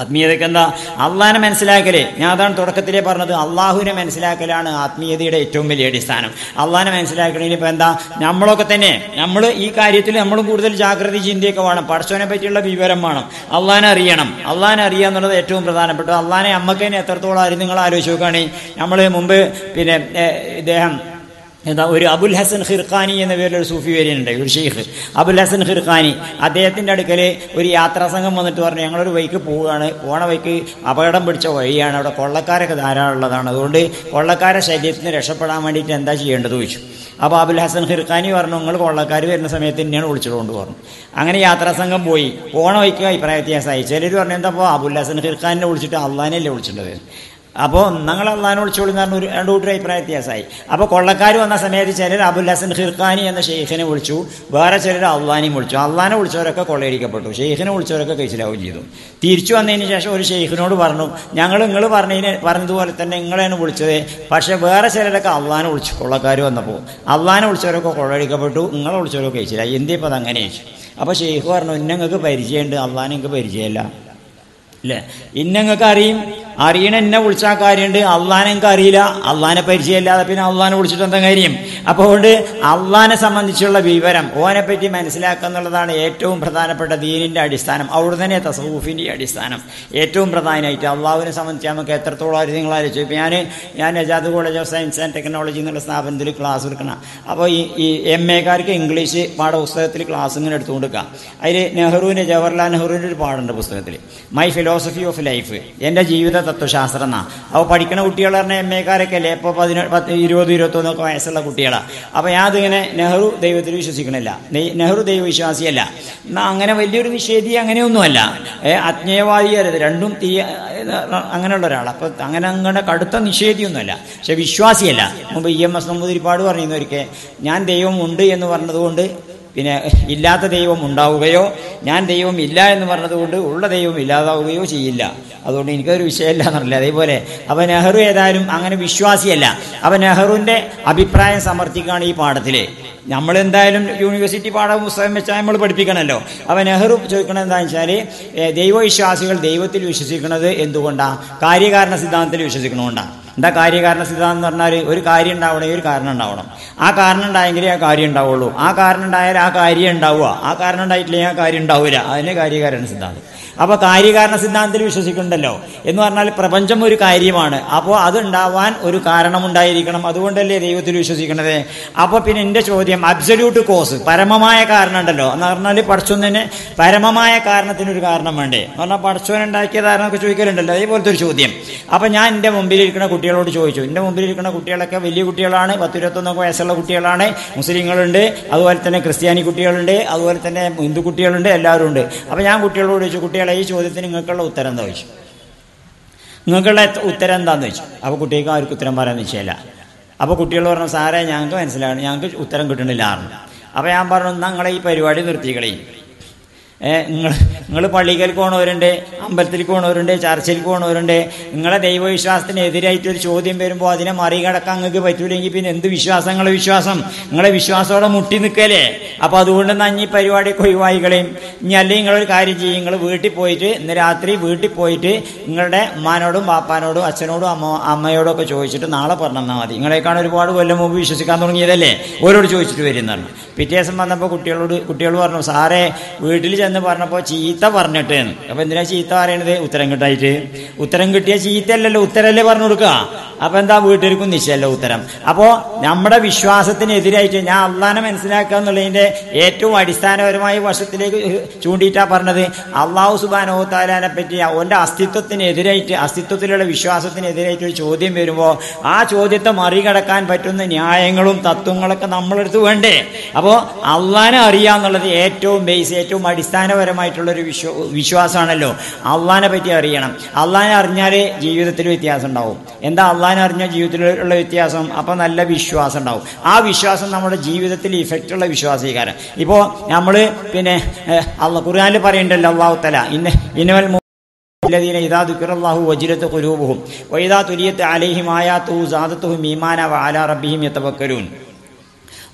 ആത്മീയതയ്ക്ക് എന്താ, അള്ളാഹിനെ മനസ്സിലാക്കലേ. ഞാൻ അതാണ് തുടക്കത്തിലേ പറഞ്ഞത്, അള്ളാഹുവിനെ മനസ്സിലാക്കലാണ് ആത്മീയതയുടെ ഏറ്റവും വലിയ അടിസ്ഥാനം. അള്ളാഹിനെ മനസ്സിലാക്കണതിന് ഇപ്പം എന്താ, നമ്മളൊക്കെ തന്നെ നമ്മൾ ഈ കാര്യത്തിൽ നമ്മളും കൂടുതൽ ജാഗ്രത ചിന്തയൊക്കെ വേണം. പടച്ചവനെ പറ്റിയുള്ള വിവരം വേണം, അള്ളാഹിനെ അറിയണം. അള്ളാഹിനെ അറിയുക എന്നുള്ളത് ഏറ്റവും പ്രധാനപ്പെട്ട. അള്ളാഹിനെ അമ്മക്ക് തന്നെ എത്രത്തോളം ആരും നിങ്ങൾ ആലോചിച്ച് നോക്കുകയാണെങ്കിൽ, നമ്മൾ മുമ്പ് പിന്നെ ഇദ്ദേഹം എന്താ ഒരു അബുൽ ഹസൻ ഖിർഖാനി എന്ന പേരിലൊരു സൂഫി വരിയുണ്ട്, ഒരു ഷെയ്ഖ് അബുൽ ഹസൻ ഖിർഖാനി. അദ്ദേഹത്തിൻ്റെ അടുക്കൽ ഒരു യാത്രാ സംഘം വന്നിട്ട് പറഞ്ഞു, ഞങ്ങളൊരു വഴിക്ക് പോവുകയാണ്, പോണ വഴിക്ക് അപകടം പിടിച്ച വഴിയാണ്, അവിടെ കൊള്ളക്കാരൊക്കെ ധാരാളം ഉള്ളതാണ്, അതുകൊണ്ട് കൊള്ളക്കാരെ ശരീരത്തിന് രക്ഷപ്പെടാൻ വേണ്ടിയിട്ട് എന്താ ചെയ്യേണ്ടത് ചോദിച്ചു. അപ്പോൾ അബുൽ ഹസൻ ഖിർഖാനി പറഞ്ഞു, നിങ്ങൾ കൊള്ളക്കാർ വരുന്ന സമയത്ത് തന്നെയാണ് വിളിച്ചിട്ടുകൊണ്ട് പറഞ്ഞു. അങ്ങനെ യാത്രാ സംഘം പോയി. പോണ വഴിക്ക് അഭിപ്രായ വ്യത്യാസമായി. ചിലർ പറഞ്ഞു, എന്താ അപ്പോൾ അബുൽ ഹസൻ ഖിർഖാനിനെ വിളിച്ചിട്ട് അള്ളാഹിനല്ലേ വിളിച്ചിട്ടുള്ളത്, അപ്പോൾ നിങ്ങൾ അള്ളാഹിനെ വിളിച്ചോളൂ എന്ന് പറഞ്ഞു. രണ്ട് കൂട്ടർ അഭിപ്രായ വ്യത്യാസമായി. അപ്പോൾ കൊള്ളക്കാർ വന്ന സമയത്ത് ചിലർ അബുൽ ഹസൻ ഖിർഖാനി എന്ന ഷെയ്ഖിനെ വിളിച്ചു, വേറെ ചിലർ അള്ളാഹിനെയും വിളിച്ചു. അള്ളാഹിനെ വിളിച്ചവരൊക്കെ കൊള്ളയടിക്കപ്പെട്ടു, ഷെയ്ഖിനെ വിളിച്ചവരൊക്കെ കഴിച്ചിലാവുകയും ചെയ്തു. തിരിച്ചു വന്നതിന് ശേഷം ഒരു ഷെയ്ഖിനോട് പറഞ്ഞു, നിങ്ങൾ പറഞ്ഞതുപോലെ തന്നെ നിങ്ങളെയാണ് വിളിച്ചത്, പക്ഷേ വേറെ ചിലരൊക്കെ അള്ളാഹിനെ വിളിച്ചു. കൊള്ളക്കാർ വന്നപ്പോൾ അള്ളാഹിനെ വിളിച്ചവരൊക്കെ കൊള്ളയടിക്കപ്പെട്ടു, നിങ്ങളെ വിളിച്ചവരൊക്കെ കഴിച്ചില്ല, എന്തേ ഇപ്പോൾ അതങ്ങനെ ചോദിച്ചു. അപ്പോൾ ഷെയ്ഖ് പറഞ്ഞു, ഇന്നങ്ങൾക്ക് പരിചയമുണ്ട്, അള്ളാഹിനെ നിങ്ങൾക്ക് പരിചയമില്ല അല്ലേ, ഇന്നങ്ങൾക്ക് അറിയണ എന്നെ വിളിച്ചാൽ കാര്യമുണ്ട്, അള്ളാഹിനെ എനിക്ക് അറിയില്ല, അള്ളാഹിനെ പരിചയമില്ലാതെ പിന്നെ അള്ളാഹിനെ വിളിച്ചിട്ട് എന്താ കാര്യം. അപ്പോൾ അതുകൊണ്ട് അള്ളാഹിനെ സംബന്ധിച്ചുള്ള വിവരം ഓനെപ്പറ്റി മനസ്സിലാക്കുക എന്നുള്ളതാണ് ഏറ്റവും പ്രധാനപ്പെട്ട ദീനിൻ്റെ അടിസ്ഥാനം. അവിടെ തന്നെ തസവൂഫിൻ്റെ അടിസ്ഥാനം ഏറ്റവും പ്രധാനമായിട്ട്. അള്ളാഹുവിനെ സംബന്ധിച്ച് നമുക്ക് എത്രത്തോളം അറിയാം നിങ്ങൾ ആലോചിച്ചു. ഇപ്പോൾ ഞാൻ Najad college of science and technology എന്നുള്ള സ്ഥാപനത്തിൽ ക്ലാസ് എടുക്കണം. അപ്പോൾ ഈ MA-കാർക്ക് ഇംഗ്ലീഷ് പാഠപുസ്തകത്തിൽ ക്ലാസ് ഇങ്ങനെ എടുത്തുകൊണ്ട് കൊടുക്കുക. അതിൽ ജവഹർലാൽ നെഹ്റുവിൻ്റെ ഒരു പാടുണ്ട് പുസ്തകത്തിൽ, മൈ ഫിലോസഫി ഓഫ് ലൈഫ്, എൻ്റെ ജീവിത തത്വശാസ്ത്രം എന്നാ. അപ്പോൾ പഠിക്കുന്ന കുട്ടികൾ പറഞ്ഞാൽ MA-കാരൊക്കെ അല്ലേ, ഇപ്പോൾ 20-21 വയസ്സുള്ള കുട്ടികളാണ്. അപ്പോൾ ഞാൻ അതിങ്ങനെ നെഹ്റു ദൈവത്തിൽ വിശ്വസിക്കണില്ല, നെഹ്റു ദൈവവിശ്വാസിയല്ല, എന്നാൽ അങ്ങനെ വലിയൊരു നിഷേധി അങ്ങനെയൊന്നുമല്ല, അജ്ഞേയവാദിയല്ല, രണ്ടും അങ്ങനെയുള്ള ഒരാളാണ്. അപ്പോൾ അങ്ങനെ കടുത്ത നിഷേധിയൊന്നുമല്ല, പക്ഷെ വിശ്വാസിയല്ല. മുമ്പ് EMS നമ്പൂതിരിപ്പാട് പറയുന്നവർക്ക് ഞാൻ ദൈവം ഉണ്ട് എന്ന് പറഞ്ഞതുകൊണ്ട് പിന്നെ ഇല്ലാത്ത ദൈവം ഉണ്ടാവുകയോ ഞാൻ ദൈവം ഇല്ല എന്ന് പറഞ്ഞതുകൊണ്ട് ഉള്ള ദൈവം ഇല്ലാതാവുകയോ ചെയ്യില്ല, അതുകൊണ്ട് എനിക്കൊരു വിഷയമല്ല എന്നറിയില്ല. അതേപോലെ അപ്പോൾ നെഹ്റു ഏതായാലും അങ്ങനെ വിശ്വാസിയല്ല. അപ്പോൾ നെഹ്റുവിൻ്റെ അഭിപ്രായം സമർത്ഥിക്കുകയാണ് ഈ പാഠത്തിൽ. നമ്മളെന്തായാലും യൂണിവേഴ്സിറ്റി പാഠപുസ്തകം വെച്ചാൽ നമ്മൾ പഠിപ്പിക്കണമല്ലോ. അപ്പോൾ നെഹ്റു ചോദിക്കണത് എന്താണെന്ന് വെച്ചാൽ, ദൈവവിശ്വാസികൾ ദൈവത്തിൽ വിശ്വസിക്കുന്നത് എന്തുകൊണ്ടാണ്? കാര്യകാരണ സിദ്ധാന്തത്തിൽ വിശ്വസിക്കണതുകൊണ്ടാണ്. എന്താ കാര്യകാരണ സിദ്ധാന്തം എന്ന് പറഞ്ഞാൽ, ഒരു കാര്യം ഉണ്ടാവണമെങ്കിൽ ഒരു കാരണം ഉണ്ടാവണം, ആ കാരണം ഉണ്ടായെങ്കിലേ ആ കാര്യം ഉണ്ടാവുള്ളൂ, ആ കാരണം ഉണ്ടായാൽ ആ കാര്യം ഉണ്ടാവുക, ആ കാരണം ഉണ്ടായിട്ടില്ലെങ്കിൽ ആ കാര്യം ഉണ്ടാവില്ല, അതിനെ കാര്യകാരണ സിദ്ധാന്തം. അപ്പോൾ കാര്യകാരണ സിദ്ധാന്തത്തിൽ വിശ്വസിക്കുന്നുണ്ടല്ലോ എന്ന് പറഞ്ഞാൽ പ്രപഞ്ചം ഒരു കാര്യമാണ്, അപ്പോൾ അതുണ്ടാവാൻ ഒരു കാരണമുണ്ടായിരിക്കണം, അതുകൊണ്ടല്ലേ ദൈവത്തിൽ വിശ്വസിക്കുന്നത്. അപ്പോൾ പിന്നെ എൻ്റെ ചോദ്യം, അബ്സല്യൂട്ട് കോസ്, പരമമായ കാരണം ഉണ്ടല്ലോ എന്ന് പറഞ്ഞാൽ പടച്ചോൻ തന്നെ പരമമായ കാരണത്തിനൊരു കാരണം വേണ്ടേ എന്ന് പറഞ്ഞാൽ പടച്ചോൻ ഉണ്ടാക്കിയ കാരണമൊക്കെ ചോദിക്കലുണ്ടല്ലോ, അതേപോലത്തെ ഒരു ചോദ്യം. അപ്പോൾ ഞാൻ എൻ്റെ മുമ്പിലിരിക്കുന്ന കുട്ടികളോട് ചോദിച്ചു, എൻ്റെ മുമ്പിലിരിക്കുന്ന കുട്ടികളൊക്കെ വലിയ കുട്ടികളാണ്, 10-21 വയസ്സുള്ള കുട്ടികളാണ്, മുസ്ലിങ്ങളുണ്ട്, അതുപോലെ തന്നെ ക്രിസ്ത്യാനി കുട്ടികളുണ്ട്, അതുപോലെ തന്നെ ഹിന്ദു കുട്ടികളുണ്ട്, എല്ലാവരും ഉണ്ട്. അപ്പോൾ ഞാൻ കുട്ടികളോട് ചോദിച്ചു, കുട്ടികളെ ഈ ചോദ്യത്തിന് നിങ്ങൾക്കുള്ള ഉത്തരം എന്താ ചോദിച്ചു, നിങ്ങൾക്കുള്ള ഉത്തരം എന്താണെന്ന് ചോദിച്ചു. അപ്പോൾ കുട്ടികൾക്ക് ആർക്കും ഉത്തരം പറയാൻ നിശ്ചയമില്ല. അപ്പോൾ കുട്ടികൾ പറഞ്ഞു, സാറേ ഞങ്ങൾക്ക് മനസ്സിലാണ്, ഞങ്ങൾക്ക് ഉത്തരം കിട്ടണില്ല ആയിരുന്നു. അപ്പോൾ ഞാൻ പറഞ്ഞു, നിങ്ങളെ ഈ പരിപാടി നിർത്തിക്കളേ, നിങ്ങൾ പള്ളിക്കൽ പോണവരുണ്ട്, അമ്പലത്തിലേക്ക് പോണവരുണ്ട്, ചർച്ചിലേക്ക് പോണവരുണ്ട്, നിങ്ങളെ ദൈവവിശ്വാസത്തിന് എതിരായിട്ടൊരു ചോദ്യം വരുമ്പോൾ അതിനെ മറികടക്കാൻ നിങ്ങൾക്ക് പറ്റൂലെങ്കിൽ പിന്നെ എന്ത് വിശ്വാസം, നിങ്ങളെ വിശ്വാസം, നിങ്ങളെ വിശ്വാസത്തോടെ മുട്ടി നിൽക്കല്ലേ. അപ്പോൾ അതുകൊണ്ട് തന്നെ ഈ പരിപാടിയൊക്കെ ഒഴിവായികളെയും. ഇനി അല്ലെങ്കിൽ നിങ്ങളൊരു കാര്യം ചെയ്യും, നിങ്ങൾ വീട്ടിൽ പോയിട്ട് ഇന്ന് രാത്രി വീട്ടിൽ പോയിട്ട് നിങ്ങളുടെ ഉമ്മാനോടും പാപ്പാനോടും അച്ഛനോടും അമ്മയോടും ഒക്കെ ചോദിച്ചിട്ട് നാളെ പറഞ്ഞാൽ മതി, നിങ്ങളെക്കാണ് ഒരുപാട് കൊല്ലം മുമ്പ് വിശ്വസിക്കാൻ തുടങ്ങിയതല്ലേ, ഓരോട് ചോദിച്ചിട്ട് വരുന്നതാണ്. പിറ്റേ ദിവസം വന്നപ്പോൾ കുട്ടികൾ പറഞ്ഞു, സാറേ വീട്ടിൽ ചെന്ന് പറഞ്ഞപ്പോൾ ചീത്ത ചീത്ത പറഞ്ഞിട്ട്. അപ്പൊ എന്തിനാ ചീത്ത പറയണത്? ഉത്തരം കിട്ടായിട്ട്. ഉത്തരം കിട്ടിയ ചീത്തയല്ലല്ലോ, ഉത്തരല്ലേ പറഞ്ഞു കൊടുക്കുക. അപ്പൊ എന്താ വീട്ടിലേക്കും നിശ്ചയല്ല ഉത്തരം. അപ്പോ നമ്മുടെ വിശ്വാസത്തിനെതിരായിട്ട് ഞാൻ അള്ളാനെ മനസ്സിലാക്കുക എന്നുള്ളതിന്റെ ഏറ്റവും അടിസ്ഥാനപരമായ വശത്തിലേക്ക് ചൂണ്ടിയിട്ടാ പറഞ്ഞത്. അള്ളാഹു സുബ്ഹാനഹു വ തആലയെ പറ്റി അവന്റെ അസ്തിത്വത്തിനെതിരായിട്ട്, അസ്തിത്വത്തിലുള്ള വിശ്വാസത്തിനെതിരായിട്ട് ഒരു ചോദ്യം വരുമ്പോൾ ആ ചോദ്യത്തെ മറികടക്കാൻ പറ്റുന്ന ന്യായങ്ങളും തത്വങ്ങളൊക്കെ നമ്മളെടുത്ത് വേണ്ടേ? അപ്പോൾ അള്ളാനെ അറിയാന്നുള്ളത് ഏറ്റവും ബേസ്, ഏറ്റവും അടിസ്ഥാനപരമായിട്ടുള്ളൊരു വിശ്വാസമാണല്ലോ. അള്ളാനെ പറ്റി അറിയണം. അള്ളാനെ അറിഞ്ഞാൽ ജീവിതത്തിൽ വ്യത്യാസം ഉണ്ടാവും. എന്താ അള്ളാനെ അറിഞ്ഞ ജീവിതത്തിലുള്ള വ്യത്യാസം? അപ്പൊ നല്ല വിശ്വാസം ഉണ്ടാവും. ആ വിശ്വാസം നമ്മുടെ ജീവിതത്തിൽ ഇഫക്റ്റ് ഉള്ള വിശ്വാസീകാരം. ഇപ്പോ നമ്മള് പിന്നെ ഖുർആനിൽ പറയുന്നുണ്ടല്ലോ, അല്ലാഹു തആല ഇന്നവൽ الذين إذا ذكر الله وجلت قلوبهم وإذا تليت عليهم آياته زادتهم إيمانا وعلى ربهم يتوكلون.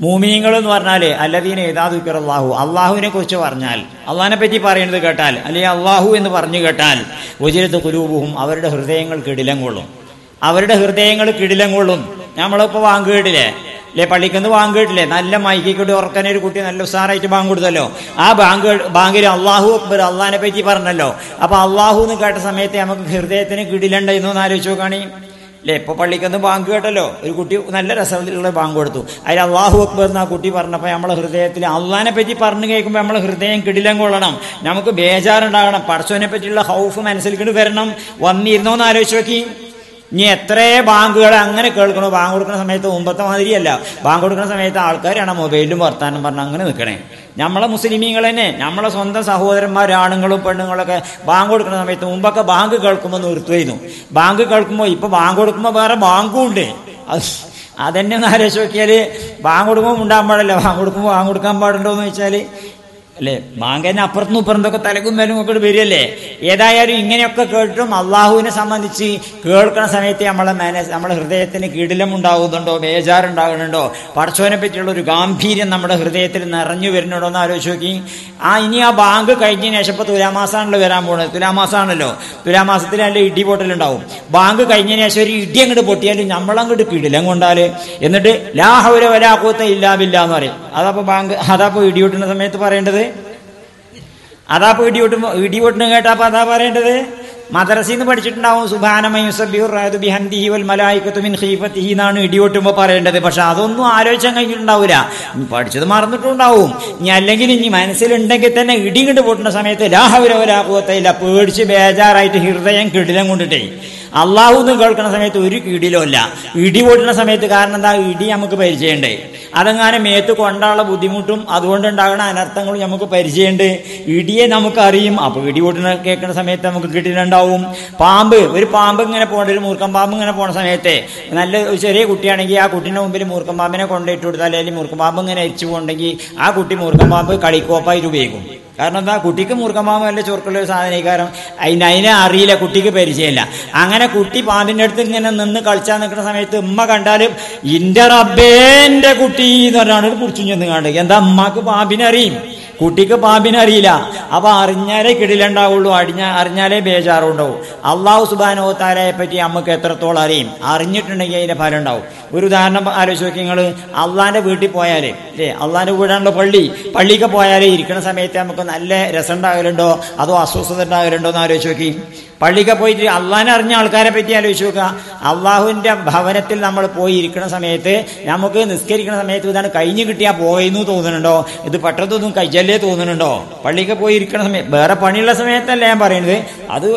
മൂമിനീങ്ങൾ എന്ന് പറഞ്ഞാല് അല്ലദീന ഇദാ ദുക്കിറല്ലാഹു, അള്ളാഹുവിനെ കുറിച്ച് പറഞ്ഞാൽ, അള്ളാഹിനെ പറ്റി പറയുന്നത് കേട്ടാൽ, അല്ലെങ്കിൽ അള്ളാഹു എന്ന് പറഞ്ഞു കേട്ടാൽ, വജിലത്ത് ഖുലൂബുഹും, അവരുടെ ഹൃദയങ്ങൾ കിടിലം കൊള്ളും. അവരുടെ ഹൃദയങ്ങൾ കിടിലം കൊള്ളും. നമ്മളിപ്പോ വാങ്ക് കേട്ടില്ലേ, അല്ലെ? പള്ളിക്കൊന്ന് ബാങ്ക് കേട്ടില്ലേ? നല്ല മൈക്കിക്കൂടി ഉറക്കാനൊരു ഒരു കുട്ടി നല്ല ഉസാറായിട്ട് ബാങ്ക് കൊടുത്തല്ലോ. ആ ബാങ്കിൽ അള്ളാഹു അക്ബർ, അള്ളാഹിനെ പറ്റി പറഞ്ഞല്ലോ. അപ്പൊ അള്ളാഹു എന്ന് കേട്ട സമയത്ത് നമുക്ക് ഹൃദയത്തിന് കിടിലുണ്ടായിരുന്നു എന്ന് ആലോചിച്ച് നോക്കാണി അല്ലെ? ഇപ്പൊ പള്ളിക്കൊന്ന് ബാങ്ക് കേട്ടല്ലോ, ഒരു കുട്ടി നല്ല രസമുള്ള ബാങ്ക് കൊടുത്തു, അതിൽ അള്ളാഹു അക്ബർ എന്ന് ആ കുട്ടി പറഞ്ഞപ്പോൾ നമ്മളെ ഹൃദയത്തിൽ അള്ളാഹിനെ പറ്റി പറഞ്ഞു കേൾക്കുമ്പോൾ നമ്മളെ ഹൃദയം കിടിലം കൊള്ളണം, നമുക്ക് ബേജാറുണ്ടാകണം, പടച്ചോനെ പറ്റിയുള്ള ഹൗഫ് മനസ്സിലേക്ക് വരണം. വന്നിരുന്നോന്ന് ആലോചിച്ച് നോക്കി. ഇനി എത്ര ബാങ്കുകൾ അങ്ങനെ കേൾക്കണോ? ബാങ്ക് കൊടുക്കുന്ന സമയത്ത് മുമ്പത്തെ മാതിരിയല്ല. ബാങ്ക് കൊടുക്കുന്ന സമയത്ത് ആൾക്കാരാണ് മൊബൈലിലും വർത്താനം പറഞ്ഞ് അങ്ങനെ നിൽക്കണേ. നമ്മളെ മുസ്ലിമീങ്ങൾ തന്നെ, നമ്മളെ സ്വന്തം സഹോദരന്മാർ, ആണുങ്ങളും പെണ്ണുങ്ങളൊക്കെ ബാങ്ക് കൊടുക്കുന്ന സമയത്ത് മുമ്പൊക്കെ ബാങ്ക് കേൾക്കുമ്പോൾ നിർത്തുമായിരുന്നു. ബാങ്ക് കേൾക്കുമ്പോൾ ഇപ്പൊ ബാങ്ക് കൊടുക്കുമ്പോൾ വേറെ ബാങ്കും ഉണ്ട്. അതെന്നെ ഒന്ന് ആലോചിച്ച് നോക്കിയാല് ബാങ്ക് കൊടുക്കുമ്പോൾ ഉണ്ടാകാൻ പാടില്ല, ബാങ്ക് കൊടുക്കുമ്പോൾ ബാങ്ക് കൊടുക്കാൻ പാടുണ്ടോ എന്ന് വെച്ചാൽ അല്ലെ? ബാങ്ക് തന്നെ അപ്പുറത്തും ഇപ്പുറത്തൊക്കെ തലക്കും മേലും ഒക്കെ വരികയല്ലേ. ഏതായാലും ഇങ്ങനെയൊക്കെ കേട്ടിട്ടും അള്ളാഹുവിനെ സംബന്ധിച്ച് കേൾക്കുന്ന സമയത്ത് നമ്മളെ ഹൃദയത്തിന് കിടിലം ഉണ്ടാകുന്നുണ്ടോ, ബേജാറുണ്ടാകുന്നുണ്ടോ, പടച്ചോനെ പറ്റിയുള്ള ഒരു ഗാംഭീര്യം നമ്മുടെ ഹൃദയത്തിൽ നിറഞ്ഞു വരുന്നുണ്ടോ എന്ന് ആലോചിച്ച് നോക്കി. ഇനി ആ ബാങ്ക് കഴിഞ്ഞതിന് ശേഷം ഇപ്പൊ തുലാമാസമാണല്ലോ വരാൻ പോകുന്നത്. തുലാമാസമാണല്ലോ, തുലാമാസത്തിൽ നല്ല ഇടി പൊട്ടലുണ്ടാവും. ബാങ്ക് കഴിഞ്ഞതിന് ശേഷം ഒരു ഇടി അങ്ങോട്ട് പൊട്ടിയാലും നമ്മളങ്ങോട്ട് കിടിലം കൊണ്ടാല്, എന്നിട്ട് ലാ ഹൗല വലാ ഖുവത ഇല്ലാ ബില്ലാ എന്ന് പറയും. അതാപ്പോ ഇടി പൊട്ടുന്ന സമയത്ത് പറയേണ്ടത്. അതാപ്പോ ഇടി പൊട്ടുന്ന കേട്ടാപ്പോ അതാ പറയേണ്ടത്. മദ്രസയിൽ പഠിച്ചിട്ടുണ്ടാവും സുബ്ഹാനമൻ യുസബ്ബിഹു റഅദു ബിഹംദിഹി വൽ മലായികതു മിൻ ഖീഫതിഹി എന്നാണ് ഇടി പൊട്ടുമ്പോൾ പറയേണ്ടത്. പക്ഷെ അതൊന്നും ആലോചിച്ചാൽ കഴിഞ്ഞിട്ടുണ്ടാവില്ല, പഠിച്ചത് മറന്നിട്ടുണ്ടാവും. ഇനി അല്ലെങ്കിൽ ഇനി മനസ്സിലുണ്ടെങ്കിൽ തന്നെ ഇടി കൊണ്ട് പൊട്ടുന്ന സമയത്ത് ലാ ഹൗല വലാ ഖുവത ഇല്ല, പേടിച്ച് ബേജാറായിട്ട് ഹൃദയം കിടിലം കൊണ്ടിട്ടേ അള്ളാഹു എന്ന് കേൾക്കുന്ന സമയത്ത് ഒരു കിടിലോ ഇല്ല. ഇടി പൊട്ടുന്ന സമയത്ത് കാരണം എന്താ? ഇടി നമുക്ക് പരിചയമുണ്ട്. അതെങ്ങാനും മേത്ത് കൊണ്ടാനുള്ള ബുദ്ധിമുട്ടും അതുകൊണ്ടുണ്ടാകുന്ന അനർത്ഥങ്ങളും നമുക്ക് പരിചയമുണ്ട്. ഇടിയെ നമുക്കറിയും. അപ്പൊ ഇടി പൊട്ടുന്ന കേൾക്കുന്ന സമയത്ത് നമുക്ക് കിടിലുണ്ടാവും. ഒരു പാമ്പ് ഇങ്ങനെ പോകേണ്ട, ഒരു മൂർക്കം പാമ്പ് ഇങ്ങനെ പോണ സമയത്ത് നല്ല ഒരു ചെറിയ കുട്ടിയാണെങ്കിൽ ആ കുട്ടീൻ്റെ മുമ്പിൽ മൂർക്കം പാമ്പിനെ കൊണ്ടിട്ട് കൊടുത്താൽ, അല്ലെങ്കിൽ മൂർക്കം പാമ്പ് ഇങ്ങനെ അരിച്ചു പോകണമെങ്കിൽ ആ കുട്ടി മൂർക്കം പാമ്പ് കളിക്കോപ്പായിട്ട് ഉപയോഗിക്കും. കാരണം എന്താ? കുട്ടിക്ക് മൂർക്കം പാമ്പ് നല്ല ചൊറുക്കുള്ള ഒരു സാധനീകാരം, അതിനെ അറിയില്ല, കുട്ടിക്ക് പരിചയമില്ല. അങ്ങനെ കുട്ടി പാമ്പിന്റെ അടുത്ത് ഇങ്ങനെ നിന്ന് കളിച്ചാൽ നിൽക്കുന്ന സമയത്ത് ഉമ്മ കണ്ടാലും ഇന്റെ റബ്ബേന്റെ കുട്ടി എന്ന് പറഞ്ഞാണ് കുറിച്ചു ചെന്ന് കണ്ട്. എന്താ? ഉമ്മക്ക് പാമ്പിനെ അറിയും, കുട്ടിക്ക് പാമ്പിനെ അറിയില്ല. അപ്പൊ അറിഞ്ഞാലേ കിടിലുണ്ടാവുള്ളൂ, അറിഞ്ഞാലേ ബേജാറുണ്ടാവും. അള്ളാഹു സുബ്ഹാനഹു വ തആലയെ പറ്റി നമുക്ക് എത്രത്തോളം അറിയും, അറിഞ്ഞിട്ടുണ്ടെങ്കിൽ അതിന്റെ ഫലം ഉണ്ടാവും. ഒരു ഉദാഹരണം ആലോചിച്ച് നോക്കി നിങ്ങൾ. അള്ളാന്റെ വീട്ടിൽ പോയാല് അല്ലേ, അള്ളാന്റെ വീടാണല്ലോ പള്ളിക്ക് പോയാലേ ഇരിക്കുന്ന സമയത്ത് നമുക്ക് നല്ല രസം ഉണ്ടാകലുണ്ടോ അതോ അസ്വസ്ഥത ഉണ്ടാകലുണ്ടോ എന്ന് ആലോചിച്ച് നോക്കി. പള്ളിക്ക് പോയിട്ട് അള്ളാഹിനെ അറിഞ്ഞ ആൾക്കാരെ പറ്റി ആലോചിച്ച് നോക്കുക. അള്ളാഹുവിന്റെ ഭവനത്തിൽ നമ്മൾ പോയി ഇരിക്കുന്ന സമയത്ത് നമുക്ക് നിസ്കരിക്കുന്ന സമയത്ത് ഇതാണ് കഴിഞ്ഞു കിട്ടിയാൽ പോയെന്ന് തോന്നുന്നുണ്ടോ? ഇത് പെട്ടെന്നൊന്നും കഴിച്ചല്ലേ തോന്നുന്നുണ്ടോ? പള്ളിക്ക് പോയി ഇരിക്കുന്ന സമയത്ത്, വേറെ പണിയുള്ള സമയത്തല്ല ഞാൻ പറയുന്നത്. അത്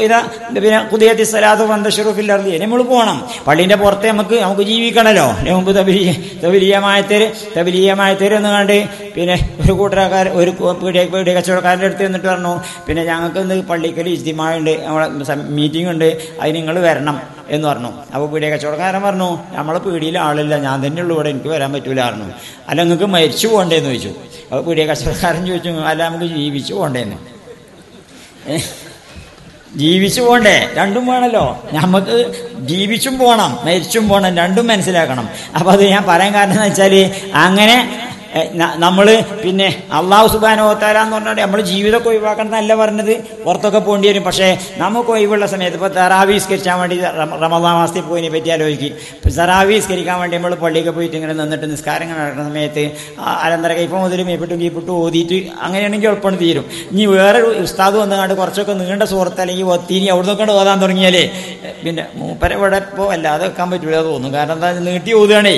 പിന്നെ ഖുദിയത്തി സ്വലാത്തു വന്തശിറു ഫിൽ അർളി, നമ്മൾ പോകണം. പള്ളിന്റെ പുറത്തെ നമുക്ക് ജീവിക്കണല്ലോ. മുമ്പ് തബലീയമായത്തേര് എന്ന് കണ്ട് പിന്നെ ഒരു കൂട്ടരക്കാർ ഒരു പീടിയ കച്ചവടക്കാരൻ്റെ അടുത്ത് എന്നിട്ട് പറഞ്ഞു, പിന്നെ ഞങ്ങൾക്ക് ഇന്ന് പള്ളിക്കൽ ഇജ്തിമാഉണ്ട്, നമ്മളെ മീറ്റിംഗ് ഉണ്ട്, അതിന് നിങ്ങൾ വരണം എന്ന് പറഞ്ഞു. അപ്പോൾ പീടിയ കച്ചവടക്കാരൻ പറഞ്ഞു, നമ്മളെ പീടിയിൽ ആളില്ല, ഞാൻ തന്നെ ഉള്ളൂ ഇവിടെ, എനിക്ക് വരാൻ പറ്റൂല പറഞ്ഞു. അല്ല നിങ്ങൾക്ക് മരിച്ചു പോകണ്ടേന്ന് ചോദിച്ചു. അപ്പോൾ പീടിയ കച്ചവടക്കാരൻ ചോദിച്ചു, അല്ല നമുക്ക് ജീവിച്ചു പോകണ്ടേന്ന്. ജീവിച്ചു പോകണ്ടേ? രണ്ടും വേണമല്ലോ. നമുക്ക് ജീവിച്ചും പോകണം, മരിച്ചും പോകണം, രണ്ടും മനസ്സിലാക്കണം. അപ്പൊ അത് ഞാൻ പറയാൻ കാരണം എന്ന് വെച്ചാല് അങ്ങനെ നമ്മൾ പിന്നെ അള്ളാഹു സുബ്ഹാനഹു വ തആല എന്ന് പറഞ്ഞാൽ നമ്മൾ ജീവിതമൊക്കെ ഒഴിവാക്കണം എന്നല്ല പറഞ്ഞത്, പുറത്തൊക്കെ പോകേണ്ടി വരും. പക്ഷേ നമുക്ക് ഒഴിവുള്ള സമയത്ത് ഇപ്പോൾ തറാവീഹ് നിസ്കരിക്കാൻ വേണ്ടി റമദാൻ മാസത്തിൽ പോയതിനെ പറ്റി ആലോചിക്കും. ഇപ്പോൾ തറാവീഹ് നിസ്കരിക്കാൻ വേണ്ടി നമ്മൾ പള്ളിയൊക്കെ പോയിട്ട് ഇങ്ങനെ നിന്നിട്ട് നിസ്കാരങ്ങൾ നടക്കുന്ന സമയത്ത് അലന്തരക ഇപ്പം മുതൽ മേപ്പിട്ടും ഓതിയിട്ട് അങ്ങനെയാണെങ്കിൽ എളുപ്പമാണ് തീരും. ഇനി വേറെ ഉസ്താദ് വന്നുകൊണ്ട് കുറച്ചൊക്കെ നീണ്ട സുഹൃത്ത് അല്ലെങ്കിൽ ഒത്തിരി അവിടെ നിന്നൊക്കെ ഓതാൻ തുടങ്ങിയാലേ പിന്നെ മൂപ്പര ഇവിടെ ഇപ്പോൾ അല്ലാതെ വെക്കാൻ പറ്റില്ല തോന്നും. കാരണം എന്താ, നീട്ടി ഓതുകയാണേ.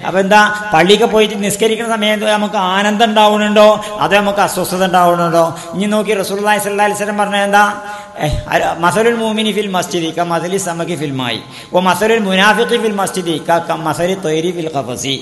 അപ്പം എന്താ, പള്ളിയൊക്കെ പോയിട്ട് നിസ്കരിക്കുന്ന സമയത്ത് നമുക്ക് ആനന്ദം ഉണ്ടാവുന്നുണ്ടോ അതോ നമുക്ക് അസ്വസ്ഥത ഉണ്ടാവുന്നുണ്ടോ? ഇനി നോക്കി റസൂലുള്ളാഹി സ്വല്ലല്ലാഹി അലൈഹി വസല്ലം പറഞ്ഞ എന്താ, മസലുൽ മുഅ്മിനി ഫിൽ മസ്ജിദി കമസലി സമകി ഫിൽ മായി വ മസലുൽ മുനാഫിഖി ഫിൽ മസ്ജിദി കമസലി ത്വയ്രി ഫിൽ ഖഫസി.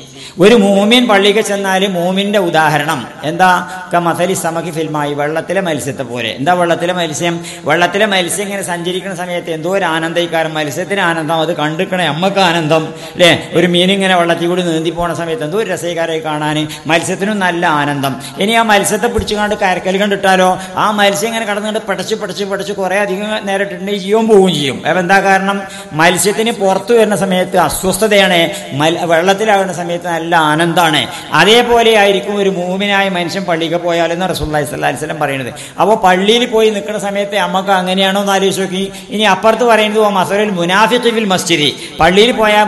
ഒരു മൂമിൻ പള്ളിക്ക് ചെന്നാൽ മൂമിന്റെ ഉദാഹരണം എന്താ, കമസലി സമകി ഫിൽ മായി, വെള്ളത്തിലെ മത്സ്യത്തെ പോലെ. എന്താ വെള്ളത്തിലെ മത്സ്യം? വെള്ളത്തിലെ മത്സ്യം ഇങ്ങനെ സഞ്ചരിക്കുന്ന സമയത്ത് എന്തോ ഒരു ആനന്ദയിക്കാരം, മത്സ്യത്തിന് ആനന്ദം, അത് കണ്ടിക്കണേ അമ്മക്ക് ആനന്ദം അല്ലേ. ഒരു മീനിങ്ങനെ വെള്ളത്തിൽ കൂടി നീന്തി പോണ സമയത്ത് എന്തോ ഒരു രസകരമായി കാണാൻ, മത്സ്യത്തിനും നല്ല ആനന്ദം. ഇനി ആ മത്സ്യത്തെ പിടിച്ചുകൊണ്ട് കരക്കൽ കണ്ടിട്ടാലോ ആ മത്സ്യം ഇങ്ങനെ കടന്നുകൊണ്ട് പടച്ച് കുറേ അധികം നേരം ഇട്ടിട്ടുണ്ടെങ്കിൽ ജീവൻ പോവുകയും ചെയ്യും. അപ്പം എന്താ കാരണം, മത്സ്യത്തിന് പുറത്തു വരുന്ന സമയത്ത് അസ്വസ്ഥതയാണ്, വെള്ളത്തിലാകുന്ന സമയത്ത് നല്ല ആനന്ദമാണ്. അതേപോലെ ആയിരിക്കും ഒരു മൂമിനായ മനുഷ്യൻ പള്ളിക്ക് പോയാലെന്ന് റസൂലുള്ളാഹി സ്വല്ലല്ലാഹി അലൈഹി വസല്ലം പറയുന്നത്. അപ്പോൾ പള്ളിയിൽ പോയി നിൽക്കുന്ന സമയത്ത് നമുക്ക് അങ്ങനെയാണോ എന്ന് ആലോചിച്ച് നോക്കി. ഇനി അപ്പുറത്ത് പറയുന്നത് മസലുൽ മുനാഫിഖി ഫിൽ മസ്ജിദി, പള്ളിയിൽ പോയാൽ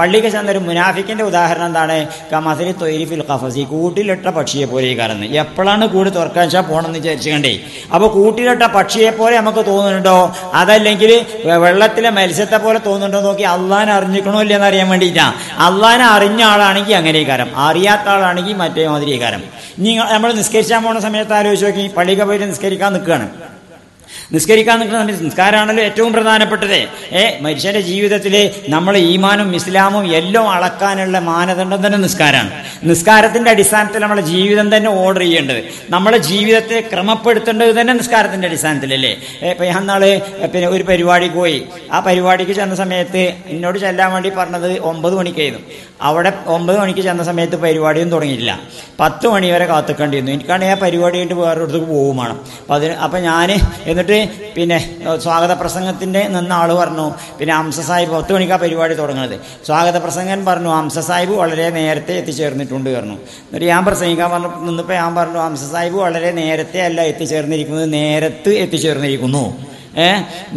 പള്ളിക്ക് ചെന്നൊരു മുനാഫിക്കിന്റെ ഉദാഹരണം എന്താണ്, കമസലി ത്വയ്രി ഫിൽ ഖഫസി, കൂട്ടിലിട്ട പക്ഷിയെ പോലെ കറന്ന്. എപ്പോഴാണ് കൂട് തുറക്കാൻ വെച്ചാൽ പോകണമെന്ന് വിചാരിച്ചു കണ്ടേ. അപ്പോൾ കൂട്ടിലിട്ട പക്ഷിയെ പോലെ നമുക്ക് തോന്നുന്നുണ്ടോ, അതല്ലെങ്കിൽ വെള്ളത്തിലെ മത്സ്യത്തെ പോലെ തോന്നുന്നുണ്ടോ നോക്കി. അള്ളാനെ അറിഞ്ഞിക്കണോ ഇല്ലെന്ന് അറിയാൻ വേണ്ടിയിട്ടാണ്. അള്ളാനെ അറിഞ്ഞ ആളാണെങ്കിൽ അങ്ങനെ കാരം, അറിയാത്ത ആളാണെങ്കിൽ മറ്റേ മാതിരി കാരം. ഇനി നമ്മൾ നിസ്കരിച്ചാൻ പോകുന്ന സമയത്ത് ആലോചിച്ച് നോക്കി, പള്ളിക്ക് പോയിട്ട് നിസ്കരിക്കാൻ നിൽക്കുകയാണ്. നിസ്കരിക്കാൻ നിൽക്കുന്ന സമയത്ത് നിസ്കാരമാണല്ലോ ഏറ്റവും പ്രധാനപ്പെട്ടത്. മനുഷ്യന്റെ ജീവിതത്തിൽ നമ്മളെ ഈമാനും ഇസ്ലാമും എല്ലാം അളക്കാനുള്ള മാനദണ്ഡം തന്നെ നിസ്കാരമാണ്. നിസ്കാരത്തിന്റെ അടിസ്ഥാനത്തിൽ നമ്മളെ ജീവിതം തന്നെ ഓർഡർ ചെയ്യേണ്ടത്, നമ്മളെ ജീവിതത്തെ ക്രമപ്പെടുത്തേണ്ടത് തന്നെ നിസ്കാരത്തിന്റെ അടിസ്ഥാനത്തിലല്ലേ. ഇപ്പം ഞാൻ നാളെ പിന്നെ ഒരു പരിപാടിക്ക് പോയി. ആ പരിപാടിക്ക് ചെന്ന സമയത്ത് എന്നോട് ചെല്ലാൻ വേണ്ടി പറഞ്ഞത് 9 മണിക്കായിരുന്നു. അവിടെ 9 മണിക്ക് ചെന്ന സമയത്ത് പരിപാടിയൊന്നും തുടങ്ങിയില്ല. 10 മണി വരെ കാത്തുക്കേണ്ടിയിരുന്നു. എനിക്കാണെങ്കിൽ ആ പരിപാടി ആയിട്ട് വേറൊരിടത്തേക്ക് പോകും വേണം. അപ്പം ഞാൻ എന്നിട്ട് പിന്നെ സ്വാഗത പ്രസംഗത്തിൻ്റെ നിന്ന ആൾ പറഞ്ഞു, പിന്നെ ഹംസ സാഹിബ് 10 മണിക്കാണ് പരിപാടി തുടങ്ങുന്നത്. സ്വാഗത പ്രസംഗൻ പറഞ്ഞു ഹംസ സാഹിബ് വളരെ നേരത്തെ എത്തിച്ചേർന്നിട്ടുണ്ട് പറഞ്ഞു. എന്നിട്ട് ഞാൻ പ്രസംഗിക്കാൻ നിന്നപ്പോൾ ഞാൻ പറഞ്ഞു ഹംസ സാഹിബ് വളരെ നേരത്തെ അല്ല എത്തിച്ചേർന്നിരിക്കുന്നത്, നേരത്ത് എത്തിച്ചേർന്നിരിക്കുന്നു.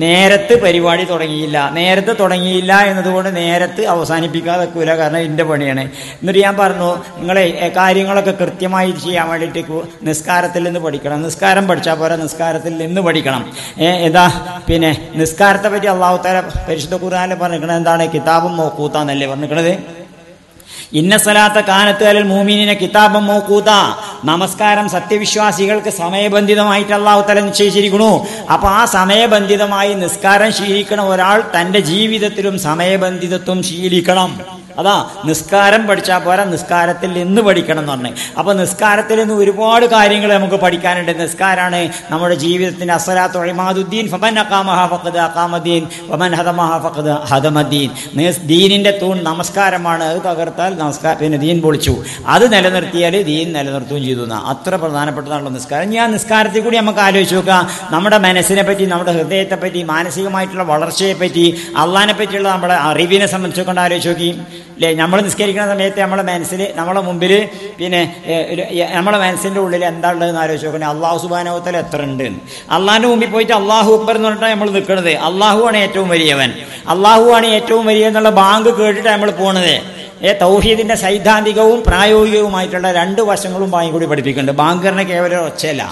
നേരത്ത് പരിപാടി തുടങ്ങിയില്ല. നേരത്തെ തുടങ്ങിയില്ല എന്നതുകൊണ്ട് നേരത്ത് അവസാനിപ്പിക്കാതെ വെക്കൂല, കാരണം ഇതിൻ്റെ പണിയാണ്. എന്നിട്ട് ഞാൻ പറഞ്ഞു നിങ്ങളെ കാര്യങ്ങളൊക്കെ കൃത്യമായി ചെയ്യാൻ വേണ്ടിയിട്ട് നിസ്കാരത്തിൽ നിന്ന് പഠിക്കണം. നിസ്കാരം പഠിച്ചാൽ പോരാ, നിസ്കാരത്തിൽ നിന്ന് പഠിക്കണം. ഏതാ പിന്നെ നിസ്കാരത്തെ പറ്റി അല്ലാഹു തആല പരിശുദ്ധ ഖുർആനിൽ പറഞ്ഞിരിക്കുന്നത് എന്താണ്, കിതാബും മൗഖൂത്താന്നല്ലേ പറഞ്ഞിരിക്കുന്നത്. ഇന്ന സലാത്ത കാനത്ത് അലൽ മുഅ്മിനീന കിതാബൻ മൗഖൂത, നമസ്കാരം സത്യവിശ്വാസികൾക്ക് സമയബന്ധിതമായിട്ട് അല്ലാഹു തആല നിശ്ചയിച്ചിരിക്കുന്നു. അപ്പോൾ ആ സമയബന്ധിതമായി നിസ്കാരം ശീലിക്കണ ഒരാൾ തൻ്റെ ജീവിതത്തിലും സമയബന്ധിതത്വം ശീലിക്കണം. അതാ നിസ്കാരം പഠിച്ചാൽ പോരാ, നിസ്കാരത്തിൽ നിന്ന് പഠിക്കണം എന്ന് പറഞ്ഞു. അപ്പോൾ നിസ്കാരത്തിൽ നിന്ന് ഒരുപാട് കാര്യങ്ങൾ നമുക്ക് പഠിക്കാനുണ്ട്. നിസ്കാരമാണ് നമ്മുടെ ജീവിതത്തിൻ്റെ അസ്സലാത്തു ഇമാദുദ്ദീൻ ഫമൻ അഖാമഹ ഫഖദ് അഖാമദ്ദീൻ വമൻ ഹദമഹ ഫഖദ് ഹദമദ്ദീൻ. ദീനിൻ്റെ തൂൺ നമസ്കാരമാണ്. അത് തകർത്താൽ പിന്നെ ദീൻ പൊളിച്ചു, അത് നിലനിർത്തിയാൽ ദീൻ നിലനിർത്തുകയും ചെയ്തു. അത്ര പ്രധാനപ്പെട്ടതാണല്ലോ നിസ്കാരം. ഞാൻ നിസ്കാരത്തിൽ കൂടി നമുക്ക് ആലോചിച്ച് നോക്കാം, നമ്മുടെ മനസ്സിനെ പറ്റി, നമ്മുടെ ഹൃദയത്തെ പറ്റി, മാനസികമായിട്ടുള്ള വളർച്ചയെ പറ്റി, അള്ളാഹിനെ പറ്റിയുള്ള നമ്മുടെ അറിവിനെ സംബന്ധിച്ചുകൊണ്ട് ആലോചിച്ച് നോക്കി അല്ലേ. നമ്മൾ നിസ്കരിക്കുന്ന സമയത്ത് നമ്മളെ മനസ്സിൽ, നമ്മളെ മുമ്പിൽ പിന്നെ നമ്മളെ മനസ്സിൻ്റെ ഉള്ളിൽ എന്താ ഉള്ളതെന്ന് ആലോചിച്ച് നോക്കണേ. അള്ളാഹു സുബ്ഹാനഹു വ തആല എത്ര ഉണ്ട്. അള്ളാഹിൻ്റെ മുമ്പിൽ പോയിട്ട് അള്ളാഹു അക്ബർ എന്ന് പറഞ്ഞിട്ടാണ് നമ്മൾ നിൽക്കുന്നത്. അള്ളാഹു ആണ് ഏറ്റവും വലിയവൻ, അള്ളാഹു ആണ് ഏറ്റവും വലിയ എന്നുള്ള ബാങ്ക് കേട്ടിട്ടാണ് നമ്മൾ പോണത്. തൗഹീദിന്റെ സൈദ്ധാന്തികവും പ്രായോഗികവുമായിട്ടുള്ള 2 വശങ്ങളും ബാങ്ക് കൂടി പഠിപ്പിക്കുന്നുണ്ട്. ബാങ്കറിനെ കേവലം ഒച്ചയല്ല,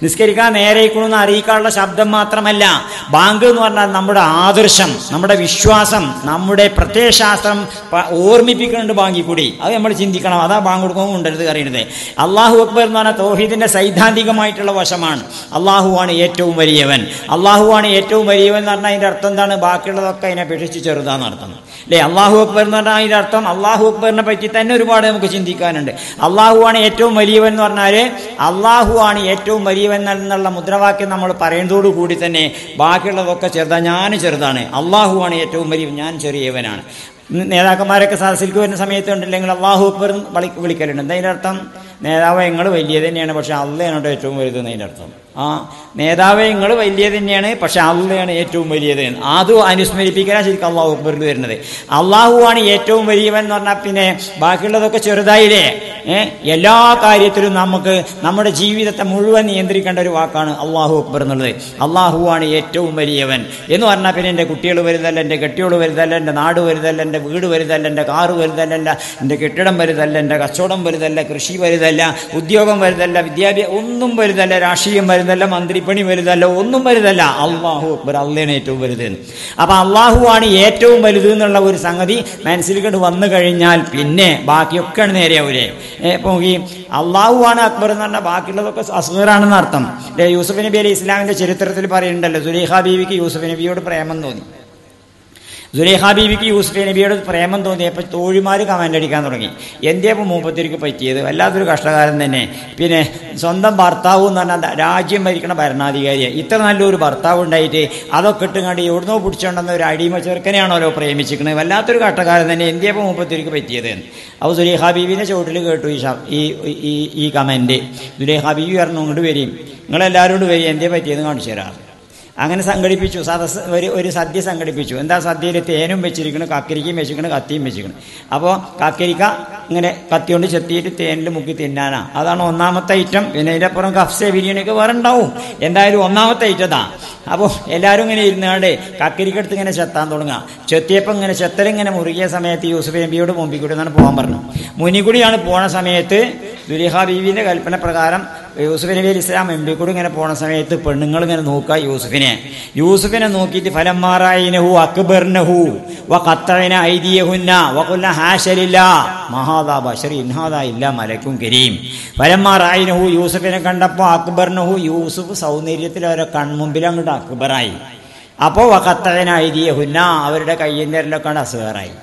നിസ്കരിക്കാൻ നേരെയിക്കണമെന്ന് അറിയിക്കാനുള്ള ശബ്ദം മാത്രമല്ല. ബാങ്ക് എന്ന് പറഞ്ഞാൽ നമ്മുടെ ആദർശം, നമ്മുടെ വിശ്വാസം, നമ്മുടെ പ്രത്യയശാസ്ത്രം ഓർമ്മിപ്പിക്കുന്നുണ്ട് ബാങ്കിൽ കൂടി. അത് നമ്മൾ ചിന്തിക്കണം. അതാ ബാങ്ക് കൊടുക്കുമ്പോൾ ഉണ്ടരുത് അറിയുന്നത്. അള്ളാഹു അക്ബർ എന്ന് പറഞ്ഞാൽ തൗഹീദിന്റെ സൈദ്ധാന്തികമായിട്ടുള്ള വശമാണ്. അള്ളാഹുവാണ് ഏറ്റവും വലിയവൻ. അള്ളാഹുവാണ് ഏറ്റവും വലിയവൻ എന്ന് പറഞ്ഞാൽ അതിൻ്റെ അർത്ഥം എന്താണ്, ബാക്കിയുള്ളതൊക്കെ അതിനെ അപേക്ഷിച്ച് ചെറുതാന്ന് അർത്ഥം അല്ലേ. അള്ളാഹു അക്ബർ എന്ന് പറഞ്ഞാൽ അതിൻ്റെ അർത്ഥം അള്ളാഹു അക്ബറിനെ പറ്റി തന്നെ ഒരുപാട് നമുക്ക് ചിന്തിക്കാനുണ്ട്. അള്ളാഹുവാണ് ഏറ്റവും വലിയവൻ എന്ന് പറഞ്ഞാൽ അള്ളാഹുവാണ് ഏറ്റവും വലിയവൻ എന്നുള്ള മുദ്രാവാക്യം നമ്മൾ പറയുന്നതോടുകൂടി തന്നെ ബാക്കിയുള്ളതൊക്കെ ചെറുതാണ്. ഞാൻ ചെറുതാണ്, അള്ളാഹുവാണ് ഏറ്റവും വലിയവൻ, ഞാൻ ചെറിയവനാണ്. നേതാക്കന്മാരൊക്കെ സദസ്സിലേക്ക് വരുന്ന സമയത്ത് ഉണ്ടില്ലെങ്കിൽ അള്ളാഹു അക്ബർ വിളിക്കലുണ്ട്. എന്താ അതിൻ്റെ അർത്ഥം? നേതാവ് നിങ്ങൾ വലിയ തന്നെയാണ്, പക്ഷെ അള്ളയാണ് ഏറ്റവും വലുത് എന്നതിൻ്റെ അർത്ഥം. നേതാവ് നിങ്ങൾ വലിയ തന്നെയാണ്, പക്ഷെ അള്ളയാണ് ഏറ്റവും വലിയത്. അത് അനുസ്മരിപ്പിക്കാനാണ് ശരിക്കും അള്ളാഹു അക്ബറിൽ വരുന്നത്. അള്ളാഹുവാണ് ഏറ്റവും വലിയവൻ എന്ന് പറഞ്ഞാൽ പിന്നെ ബാക്കിയുള്ളതൊക്കെ ചെറുതായില്ലേ. എല്ലാ കാര്യത്തിലും നമുക്ക് നമ്മുടെ ജീവിതത്തെ മുഴുവൻ നിയന്ത്രിക്കേണ്ട ഒരു വാക്കാണ് അള്ളാഹു അക്ബർ എന്നുള്ളത്. അള്ളാഹുവാണ് ഏറ്റവും വലിയവൻ എന്ന് പറഞ്ഞാൽ പിന്നെ എൻ്റെ കുട്ടികൾ വലുതല്ല, എൻ്റെ കെട്ടിയോട് വലുതല്ല, എൻ്റെ നാട് വലുതല്ല, എൻ്റെ വീട് വലുതല്ല, എൻ്റെ കാറ് വലുതല്ല, എൻ്റെ കെട്ടിടം വലുതല്ല, എൻ്റെ കച്ചവടം വലുതല്ല, കൃഷി വലുതല്ല, ഉദ്യോഗം വലുതല്ല, വിദ്യാഭ്യാസം ഒന്നും വലുതല്ല, രാഷ്ട്രീയം വലുതല്ല, മന്ത്രിപ്പണി വലുതല്ല, ഒന്നും വലുതല്ല. അള്ളാഹു അക്ബർ, അള്ളയാണ് ഏറ്റവും വലുത്. അപ്പം അള്ളാഹുവാണ് ഏറ്റവും വലുത് എന്നുള്ള ഒരു സംഗതി മനസ്സിലേക്ക് വന്നു കഴിഞ്ഞാൽ പിന്നെ ബാക്കിയൊക്കെയാണ് നേരെയാവൂലേ. ഇപ്പോൾ ഈ അള്ളാഹുവാണ് അക്ബർ എന്ന് പറഞ്ഞാൽ ബാക്കിയുള്ളതൊക്കെ അസ്ഗറാണെന്ന് അർത്ഥം. യൂസുഫ് നബി അലൈഹി ഇസ്ലാമിൻ്റെ ചരിത്രത്തിൽ പറയുന്നുണ്ടല്ലോ, സുലൈഖ ബീവിക്ക് യൂസുഫ് നബിയോട് പ്രേമം തോന്നി. സുലൈഖ ബീവിക്ക് യൂസുഫ് നബിയോട് പ്രേമം തോന്നിയപ്പോൾ തോഴിമാർ കമൻ്റ് അടിക്കാൻ തുടങ്ങി. എന്തേപ്പോൾ മൂപ്പത്തിരിക്ക് പറ്റിയത്? വല്ലാത്തൊരു കഷ്ടകാലം തന്നെ. പിന്നെ സ്വന്തം ഭർത്താവ് എന്ന് പറഞ്ഞാൽ രാജ്യം ഭരിക്കണ ഭരണാധികാരിയാണ്. ഇത്ര നല്ലൊരു ഭർത്താവ് ഉണ്ടായിട്ട് അതൊക്കെ ഇട്ടുകൊണ്ട് എവിടുന്നോ പിടിച്ചുകൊണ്ടെന്ന ഒരു അടിമ ചെറുക്കനെയാണല്ലോ പ്രേമിച്ചിരിക്കുന്നത്. വല്ലാത്തൊരു കഷ്ടകാലം തന്നെ. എന്തേപ്പോൾ മൂപ്പത്തിരിക്ക് പറ്റിയത്? അപ്പോൾ സുലൈഖ ബീവിൻ്റെ ചുവട്ടിൽ കേട്ടു ഈ കമൻറ്റ്. സുലൈഖ ബീവി പറഞ്ഞു, ഇങ്ങോട്ട് വരും, നിങ്ങളെല്ലാവരോടും വരും, എന്തേ പറ്റിയെന്ന് കാണിച്ചു തരാം. അങ്ങനെ സംഘടിപ്പിച്ചു. സദസ് ഒരു സദ്യ സംഘടിപ്പിച്ചു. എന്താ സദ്യയിൽ തേനും വെച്ചിരിക്കണം, കക്കരിക്കയും വെച്ചിരിക്കണം, കത്തിയും വെച്ചിരിക്കണം. അപ്പോൾ കക്കരിക്ക ഇങ്ങനെ കത്തി കൊണ്ട് ചെത്തിയിട്ട് തേനിൽ മുക്കി തിന്നാനാ. അതാണ് ഒന്നാമത്തെ ഐറ്റം. പിന്നെ അതിൻ്റെ അപ്പുറം കഫ്സെ ബിരിയാണിയൊക്കെ വേറെ ഉണ്ടാവും. എന്തായാലും ഒന്നാമത്തെ ഐറ്റതാ. അപ്പോൾ എല്ലാവരും ഇങ്ങനെ ഇരുന്നാണ്ട് കക്കരിക്കെടുത്ത് ഇങ്ങനെ ചെത്താൻ തുടങ്ങുക. ചെത്തിയപ്പോൾ ഇങ്ങനെ ചെത്തലിങ്ങനെ മുറുകിയ സമയത്ത് യൂസുഫ് നബിയോട് മുമ്പിൽ കൂടി എന്നാണ് പോകാൻ പറഞ്ഞു. മുന്നിൽ കൂടിയാണ് പോണ സമയത്ത് സുലൈഖ ബീവിൻ്റെ കൽപ്പന പ്രകാരം യൂസുഫ് നബി അലൈഹി ഇസ്ലാം മുമ്പിൽ കൂടി ഇങ്ങനെ പോണ സമയത്ത് പെണ്ണുങ്ങൾ ഇങ്ങനെ നോക്കുക യൂസുഫിനെ നോക്കിയിട്ട് ഫലമ്മാറായിനഹു അക്ബർനഹു വഖത്തഅന ഐദിയഹുന്ന വഖുൽന ഹാശ ലില്ലാഹ് മഹാദാ ബശരി ഇൻഹാദാ ഇല്ലാ മലക്കും കരീം. ഫലമ്മാറായിനഹു യൂസുഫിനെ കണ്ടപ്പോൾ അക്ബർനഹു യൂസുഫ് സൗന്ദര്യത്തിൽ അവരെ കൺമുമ്പിൽ അങ്ങോട്ട് അക്ബറായി. അപ്പോൾ വഖത്തഅന ഐദിയഹുന്ന അവരുടെ കയ്യിൻ്റെ എല്ലൊക്കെ അസുഖറായി.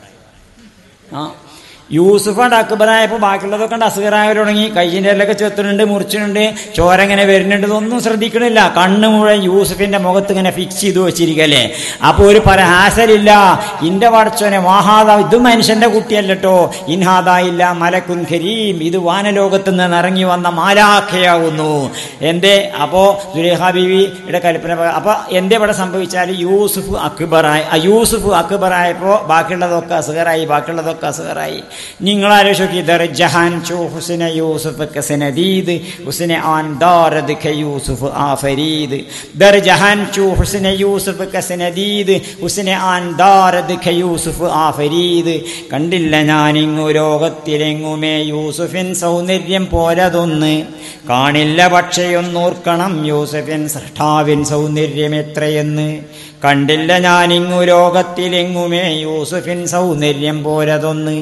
യൂസുഫാണ്ട് അക്ബറായപ്പോൾ ബാക്കിയുള്ളതൊക്കെ ഉണ്ട് അസുഖരായവർ തുടങ്ങി. കയ്യിൻ്റെ എല്ലൊക്കെ ചെത്തുന്നുണ്ട്, മുറിച്ചിട്ടുണ്ട്, ചോര ഇങ്ങനെ വരുന്നുണ്ട്, ഇതൊന്നും ശ്രദ്ധിക്കണില്ല. കണ്ണ് മുഴുവൻ യൂസുഫിന്റെ മുഖത്ത് ഇങ്ങനെ ഫിക്സ് ചെയ്ത് വെച്ചിരിക്കല്ലേ. അപ്പോൾ ഒരു പരഹാസലില്ല, ഇന്റെ പടച്ചോനെ മഹാദാ, ഇത് മനുഷ്യന്റെ കുട്ടിയല്ലോ, ഇൻഹാദാ ഇല്ല മലക്കുൻ കരീം, ഇത് വാനലോകത്ത് നിന്ന് ഇറങ്ങി വന്ന മാലാഖയാവുന്നു. എന്തേ? അപ്പോൾ സുലൈഖ ബീവിയുടെ കൽപ്പന. അപ്പൊ എന്തേ ഇവിടെ സംഭവിച്ചാൽ യൂസുഫ് അക്ബറായപ്പോൾ ബാക്കിയുള്ളതൊക്കെ അസുഖറായി. നിങ്ങൾ ആലോചിച്ച് ദർജഹാൻ ചോ ഹുസ്ന യൂസുഫ് കസനദീദ് ഹുസ്ന ആൻ ദാരദ് ക യൂസുഫ് ആഫരീദ്. ദർജഹാൻ ചോ ഹുസ്ന യൂസുഫ് കസനദീദ് ഹുസ്ന ആൻ ദാരദ് ക യൂസുഫ് ആഫരീദ്. കണ്ടില്ല ഞാനിങ്ങു ലോകത്തിലെങ്ങുമേ യൂസുഫിൻ സൗന്ദര്യം പോലതൊന്ന്, കാണില്ല പക്ഷയൊന്നോർക്കണം യൂസുഫിൻ സൃഷ്ടാവിൻ സൗന്ദര്യം എത്രയെന്ന്. കണ്ടില്ല ഞാനിങ്ങു ലോകത്തിലെങ്ങുമേ യൂസുഫിൻ സൗന്ദര്യം പോലതൊന്ന്,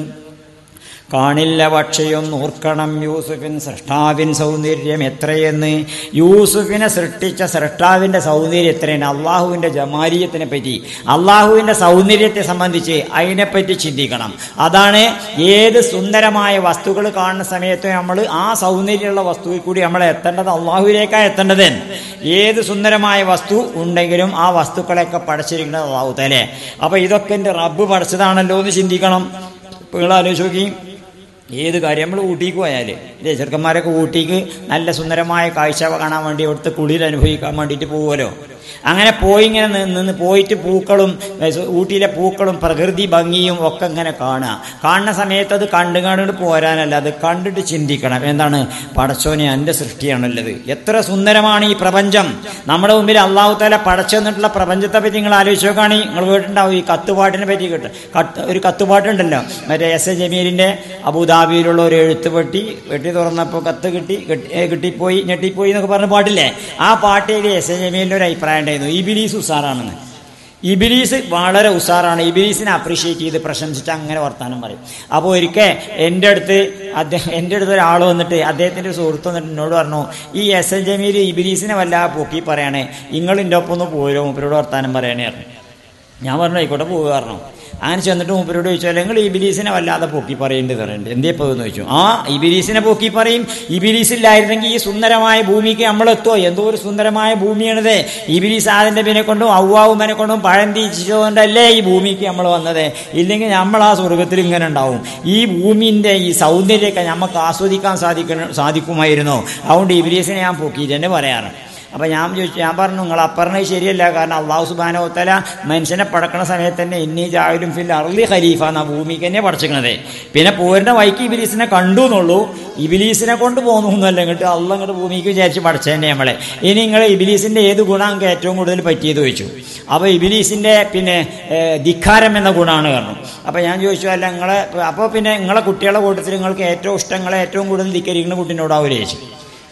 കാണില്ല പക്ഷയൊന്നോർക്കണം യൂസുഫിൻ സൃഷ്ടാവിൻ സൗന്ദര്യം എത്രയെന്ന്. യൂസുഫിനെ സൃഷ്ടിച്ച സൃഷ്ടാവിൻ്റെ സൗന്ദര്യം എത്രയാണ്? അള്ളാഹുവിൻ്റെ ജമാലിയത്തിനെ പറ്റി, അള്ളാഹുവിൻ്റെ സൗന്ദര്യത്തെ സംബന്ധിച്ച് അതിനെപ്പറ്റി ചിന്തിക്കണം. അതാണ് ഏത് സുന്ദരമായ വസ്തുക്കൾ കാണുന്ന സമയത്ത് നമ്മൾ ആ സൗന്ദര്യമുള്ള വസ്തുവിൽ കൂടി നമ്മൾ എത്തേണ്ടത് അള്ളാഹുവിലേക്കാണ് എത്തേണ്ടത്. ഏത് സുന്ദരമായ വസ്തു ഉണ്ടെങ്കിലും ആ വസ്തുക്കളെയൊക്കെ പടച്ചിരിക്കുന്നത് അള്ളാഹു തആല. അപ്പോൾ ഇതൊക്കെ എൻ്റെ റബ്ബ് പടച്ചതാണല്ലോ എന്ന് ചിന്തിക്കണം. ഇപ്പോൾ നിങ്ങൾ ആലോചിച്ച് നോക്കി, ഏത് കാര്യം നമ്മൾ ഊട്ടിക്ക് പോയാൽ ചെറുക്കന്മാരൊക്കെ ഊട്ടിക്ക് നല്ല സുന്ദരമായ കാഴ്ച കാണാൻ വേണ്ടി അവിടുത്തെ കുളിർ അനുഭവിക്കാൻ വേണ്ടിയിട്ട് പോകുമല്ലോ. അങ്ങനെ പോയി ഇങ്ങനെ നിന്ന് പോയിട്ട് പൂക്കളും ഊട്ടിയിലെ പൂക്കളും പ്രകൃതി ഭംഗിയും ഒക്കെ ഇങ്ങനെ കാണുന്ന സമയത്ത് അത് കണ്ടുകൊണ്ട് പോരാനല്ല, അത് കണ്ടിട്ട് ചിന്തിക്കണം. എന്താണ്? പടച്ചോനെ എൻ്റെ സൃഷ്ടിയാണുള്ളത്, എത്ര സുന്ദരമാണ് ഈ പ്രപഞ്ചം. നമ്മുടെ മുമ്പിൽ അള്ളാഹു തആല പടച്ചു തന്നിട്ടുള്ള പ്രപഞ്ചത്തെ പറ്റി നിങ്ങൾ ആലോചിച്ച് നോക്കുകയാണെങ്കിൽ നിങ്ങൾ കേട്ടിട്ടുണ്ടാവും ഈ കത്തുപാട്ടിനെ പറ്റി. ഒരു കത്തുപാട്ടുണ്ടല്ലോ, മറ്റേ എസ് എ ജമീലിൻ്റെ അബുദാബിയിലുള്ള ഒരു എഴുത്ത് വെട്ടി തുറന്നപ്പോൾ കത്ത് കിട്ടിപ്പോയി ഞെട്ടിപ്പോയി എന്നൊക്കെ പറഞ്ഞ പാട്ടില്ലേ. ആ പാട്ടിൽ എസ് എ ജമീലിൻ്റെ ഒരു അഭിപ്രായം ഉണ്ടായിരുന്നു, ഇബിലീസ് ഉസാറാണെന്ന്. ഇബിലീസ് വളരെ ഉസാറാണ്, ഇബിലീസിനെ അപ്രീഷിയേറ്റ് ചെയ്ത് പ്രശംസിച്ച് അങ്ങനെ വർത്താനം പറയും. അപ്പോൾ ഒരിക്കൽ എൻ്റെ അടുത്ത് ഒരാൾ വന്നിട്ട്, അദ്ദേഹത്തിൻ്റെ ഒരു സുഹൃത്ത് വന്നിട്ട് എന്നോട് പറഞ്ഞു, ഈ എസ് എൽ ജമീൽ ഇബിലീസിനെ വല്ലാതെ പൊക്കി പറയണേ, നിങ്ങൾ എൻ്റെ ഒപ്പം ഒന്ന് പോരോ മൂപ്പരോട് വർത്താനം പറയണേ പറഞ്ഞു. ഞാൻ പറഞ്ഞു ആയിക്കോട്ടെ പോകുക പറഞ്ഞു. അങ്ങനെ ചെന്നിട്ട് മൂപ്പരോട് ചോദിച്ചാൽ നിങ്ങൾ ഇബിലീസിനെ വല്ലാതെ പൊക്കി പറയേണ്ടത് പറയുന്നുണ്ട്, എന്തേ പോകുമെന്ന് ചോദിച്ചു. ഇബിലീസിനെ പൊക്കി പറയും, ഇബിലീസില്ലായിരുന്നെങ്കിൽ ഈ സുന്ദരമായ ഭൂമിക്ക് നമ്മളെത്തോ? എന്തോ ഒരു സുന്ദരമായ ഭൂമിയാണിത്. ഇബിലീസ് ആദിന്റെ പിന്നെ കൊണ്ടും അവ്വാവുമനെ കൊണ്ടും പഴം തീച്ചതുകൊണ്ടല്ലേ ഈ ഭൂമിക്ക് നമ്മൾ വന്നത്. ഇല്ലെങ്കിൽ നമ്മൾ ആ സ്വർഗത്തിൽ ഇങ്ങനെ ഉണ്ടാവും. ഈ ഭൂമിൻ്റെ ഈ സൗന്ദര്യമൊക്കെ നമുക്ക് ആസ്വദിക്കാൻ സാധിക്കുമായിരുന്നു. അതുകൊണ്ട് ഇബിലീസിനെ ഞാൻ പൊക്കിയിട്ട് തന്നെ പറയാറ്. അപ്പം ഞാൻ പറഞ്ഞു നിങ്ങൾ അപ്പറഞ്ഞത് ശരിയല്ല. കാരണം അള്ളാഹു സുബ്ഹാനഹു വ തആല മനുഷ്യനെ പടക്കണ സമയത്ത് തന്നെ ഇന്നി ജാഇലുൻ ഫിൽ അർളി ഖലീഫ എന്ന ഭൂമിക്ക് തന്നെ പടച്ചിക്കണത്. പിന്നെ പോരിൻ്റെ വൈക്ക് ഇബിലീസിനെ കണ്ടു എന്നുള്ളൂ, ഇബിലീസിനെ കൊണ്ട് പോകുന്നൊന്നുമല്ല. ഇങ്ങോട്ട് അള്ള ഇങ്ങോട്ട് ഭൂമിക്ക് വിചാരിച്ച് പഠിച്ചതന്നെ നമ്മളെ. ഇനി നിങ്ങൾ ഇബിലീസിൻ്റെ ഏത് ഗുണം നിങ്ങൾക്ക് ഏറ്റവും കൂടുതൽ പറ്റിയത് ചോദിച്ചു. അപ്പോൾ ഇബിലീസിൻ്റെ പിന്നെ ധിക്കാരം എന്ന ഗുണമാണ് പറഞ്ഞു. അപ്പോൾ ഞാൻ ചോദിച്ചു അല്ല നിങ്ങളെ അപ്പോൾ പിന്നെ നിങ്ങളെ കുട്ടികളുടെ കൂട്ടത്തിൽ നിങ്ങൾക്ക് ഏറ്റവും ഇഷ്ടം നിങ്ങളെ ഏറ്റവും കൂടുതൽ ധിക്കരിക്കുന്ന കുട്ടീനോടാവും ചോദിച്ചു.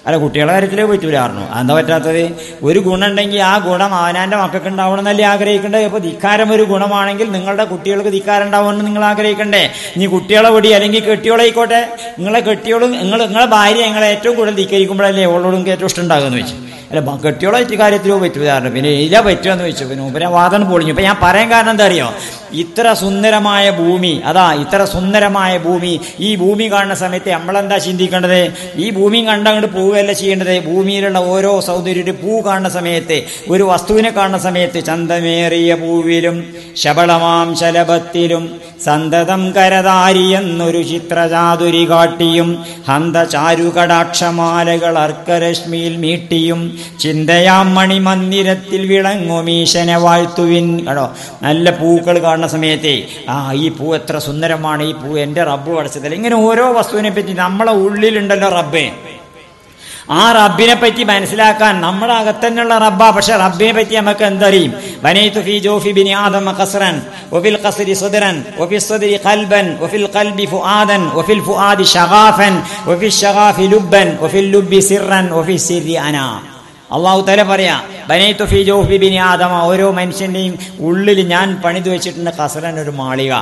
അല്ല കുട്ടികളുടെ കാര്യത്തിലേ പറ്റൂല പറഞ്ഞു. എന്താ പറ്റാത്തത്? ഒരു ഗുണം ഉണ്ടെങ്കിൽ ആ ഗുണം അവനാൻ്റെ മക്കൾക്ക് ഉണ്ടാവണമെന്നല്ലേ ആഗ്രഹിക്കേണ്ടത്. അപ്പോൾ ധിക്കാരം ഒരു ഗുണമാണെങ്കിൽ നിങ്ങളുടെ കുട്ടികൾക്ക് ധിക്കാരം ഉണ്ടാവുമെന്ന് നിങ്ങൾ ആഗ്രഹിക്കണ്ടേ? ഇനി കുട്ടികളെ പൊടി അല്ലെങ്കിൽ കെട്ടിയോളായിക്കോട്ടെ, നിങ്ങളെ കെട്ടിയോളും നിങ്ങളെ ഭാര്യ നിങ്ങളെ ഏറ്റവും കൂടുതൽ ധിക്കരിക്കുമ്പോഴല്ലേ ഓളോടും ഏറ്റവും ഇഷ്ടം ഉണ്ടാകുമെന്ന് വെച്ചു. അല്ല കെട്ടിയോളായിട്ട് കാര്യത്തിലോ പറ്റൂലായിരുന്നു. പിന്നെ ഇല്ല പറ്റുമെന്ന് വെച്ചു. പിന്നെ ഉപരെ വാദം പൊളിഞ്ഞു. ഇപ്പം ഞാൻ പറയാൻ കാരണം എന്താ അറിയോ? ഇത്ര സുന്ദരമായ ഭൂമി, ഇത്ര സുന്ദരമായ ഭൂമി, ഈ ഭൂമി കാണുന്ന സമയത്ത് നമ്മളെന്താ ചിന്തിക്കേണ്ടത്? ഈ ഭൂമി കണ്ടങ്ങോട്ട് പോവുകയല്ല ചെയ്യേണ്ടത്. ഭൂമിയിലുള്ള ഓരോ സൗന്ദര്യ പൂ കാണുന്ന സമയത്ത്, ഒരു വസ്തുവിനെ കാണുന്ന സമയത്ത് ചന്തമേറിയ പൂവിലും ശബളമാം ശലഭത്തിലും സന്തതം കരതാരി എന്നൊരു ചിത്രചാതുരി കാട്ടിയും ഹന്തചാരുകടാക്ഷമാലകൾ അർക്കരശ്മിയിൽ മീട്ടിയും ചിന്തയാം മണിമന്ദിരത്തിൽ വിളങ്ങുമീശനെ വാഴ്ത്തുവിൻ. കേട്ടോ, നല്ല പൂക്കൾ കാണുന്ന സമയത്തെ ഈ പൂ എത്ര സുന്ദരമാണ്, ഈ പൂ എൻ്റെ റബ്ബ് പഠിച്ചതല്ല. ഇങ്ങനെ ഓരോ വസ്തുവിനെ പറ്റി നമ്മളെ ഉള്ളിലുണ്ടല്ലോ റബ്ബേ, ആ റബ്ബിനെ പറ്റി മനസ്സിലാക്കാൻ നമ്മുടെ അകത്തന്നെയുള്ള റബ്ബാ. പക്ഷെ റബ്ബിനെ പറ്റി നമുക്ക് എന്തറിയും? ബനൈതു ഫീ ജൗഫി ബിനി ആദമ ഖസ്റൻ വഫിൽ ഖസ്രി സദ്റൻ വഫിൽ സദ്രി ഖൽബൻ വഫിൽ ഖൽബി ഫുആദൻ വഫിൽ ഫുആദി ശഗാഫൻ വഫിൽ ശഗാഫി ലുബ്ബൻ വഫിൽ ലുബ്ബി സിർറൻ വഫിൽ സിർരി അനാ. അള്ളാഹു തആല പറയാ ബനൈതു ഫീ ജൗഫി ബിനി ആദമ, ഓരോ മനുഷ്യന്റെയും ഉള്ളിൽ ഞാൻ പണിതു വെച്ചിട്ടുണ്ട് ഖസ്റൻ, ഒരു മാളിക.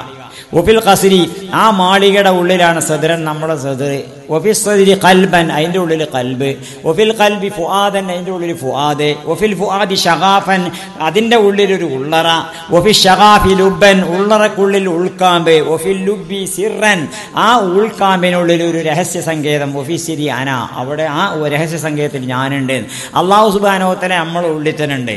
വഫിൽ ഖസ്രി, ആ മാളികയുടെ ഉള്ളിലാണ് സദ്റൻ, നമ്മുടെ സദ്ർ. വഫിൽ സദ്രി ഖൽബൻ, അതിൻ്റെ ഉള്ളിൽ ഖൽബ്. വഫിൽ ഖൽബി ഫുആദൻ, അതിൻ്റെ ഉള്ളിൽ ഫുആദ്. വഫിൽ ഫുആദി ശഗാഫൻ, അതിൻ്റെ ഉള്ളിലൊരു ഉള്ളറ. വഫിൽ ശഗാഫി ലുബ്ബൻ, ഉള്ളറക്കുള്ളിൽ ഉൾക്കാമ്പ്. വഫിൽ ലുബ്ബി സിർറൻ, ആ ഉൾക്കാമ്പിനുള്ളിൽ ഒരു രഹസ്യ സങ്കേതം. വഫിൽ സിരി അന, അവിടെ ആ രഹസ്യ സങ്കേതത്തിൽ ഞാനുണ്ട്. അള്ളാഹു സുബ്ഹാനഹു വ തആല നമ്മുടെ ഉള്ളിൽ തന്നെ ഉണ്ട്,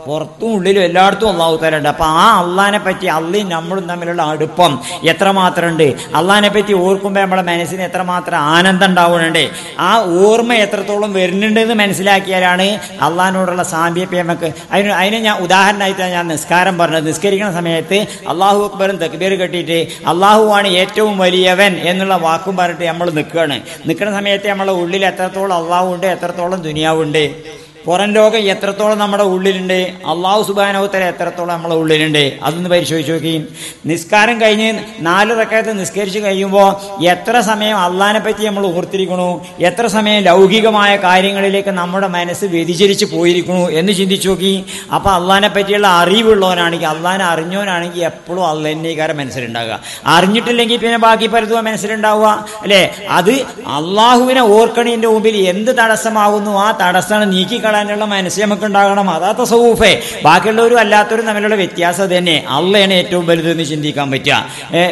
പുറത്തും ഉള്ളിലും എല്ലായിടത്തും അള്ളാഹു തആല ഉണ്ട്. അപ്പം ആ അള്ളാഹിനെ പറ്റി അള്ളയും നമ്മളും തമ്മിലുള്ള അടുപ്പം എത്രമാത്രം ഉണ്ട്, അള്ളാഹിനെ പറ്റി ഓർക്കുമ്പോൾ നമ്മുടെ മനസ്സിന് എത്രമാത്രം ആനന്ദം ഉണ്ടാവുന്നുണ്ട്, ആ ഓർമ്മ എത്രത്തോളം വരുന്നുണ്ട് എന്ന് മനസ്സിലാക്കിയാലാണ് അള്ളാഹിനോടുള്ള സാമീപ്യം നമുക്ക്. അതിന് ഞാൻ ഉദാഹരണമായിട്ടാണ് ഞാൻ നിസ്കാരം പറഞ്ഞത്. നിസ്കരിക്കുന്ന സമയത്ത് അള്ളാഹു അക്ബറും തക്ബീർ കെട്ടിയിട്ട് അള്ളാഹുവാണ് ഏറ്റവും വലിയവൻ എന്നുള്ള വാക്കും പറഞ്ഞിട്ട് നമ്മൾ നിൽക്കുന്ന സമയത്ത് നമ്മളെ ഉള്ളിൽ എത്രത്തോളം അള്ളാഹു ഉണ്ട്, എത്രത്തോളം ദുനിയാവുണ്ട്, പുറം ലോകം എത്രത്തോളം നമ്മുടെ ഉള്ളിലുണ്ട്, അള്ളാഹു സുബ്ഹാനഹു വ തആല എത്രത്തോളം നമ്മുടെ ഉള്ളിലുണ്ട്, അതൊന്ന് പരിശോധിച്ച് നോക്കി. നിസ്കാരം കഴിഞ്ഞ് 4 റക്അത്ത് നിസ്കരിച്ച് കഴിയുമ്പോൾ എത്ര സമയം അള്ളാഹിനെ പറ്റി നമ്മൾ ഓർത്തിരിക്കണു, എത്ര സമയം ലൗകികമായ കാര്യങ്ങളിലേക്ക് നമ്മുടെ മനസ്സ് വ്യതിചരിച്ച് പോയിരിക്കണു എന്ന് ചിന്തിച്ചു നോക്കി. അപ്പോൾ അള്ളാഹിനെ പറ്റിയുള്ള അറിവുള്ളവനാണെങ്കിൽ, അള്ളാഹിനെ അറിഞ്ഞവനാണെങ്കിൽ എപ്പോഴും അള്ളാഹിൻ്റെ കാര്യം മനസ്സിലുണ്ടാകുക. അറിഞ്ഞിട്ടില്ലെങ്കിൽ പിന്നെ ബാക്കി പലതും മനസ്സിലുണ്ടാവുക അല്ലേ? അത് അള്ളാഹുവിനെ ഓർക്കണതിൻ്റെ മുമ്പിൽ എന്ത് തടസ്സമാകുന്നു ആ തടസ്സം നീക്കിക്കള ുള്ള മനസ്സ് നമുക്ക് ഉണ്ടാകണം. അതാ തസവൂഫ്. ബാക്കിയുള്ളവരും അല്ലാത്തവരും തമ്മിലുള്ള വ്യത്യാസം തന്നെ. അള്ളയാണ് ഏറ്റവും വലുതെന്ന് ചിന്തിക്കാൻ പറ്റുക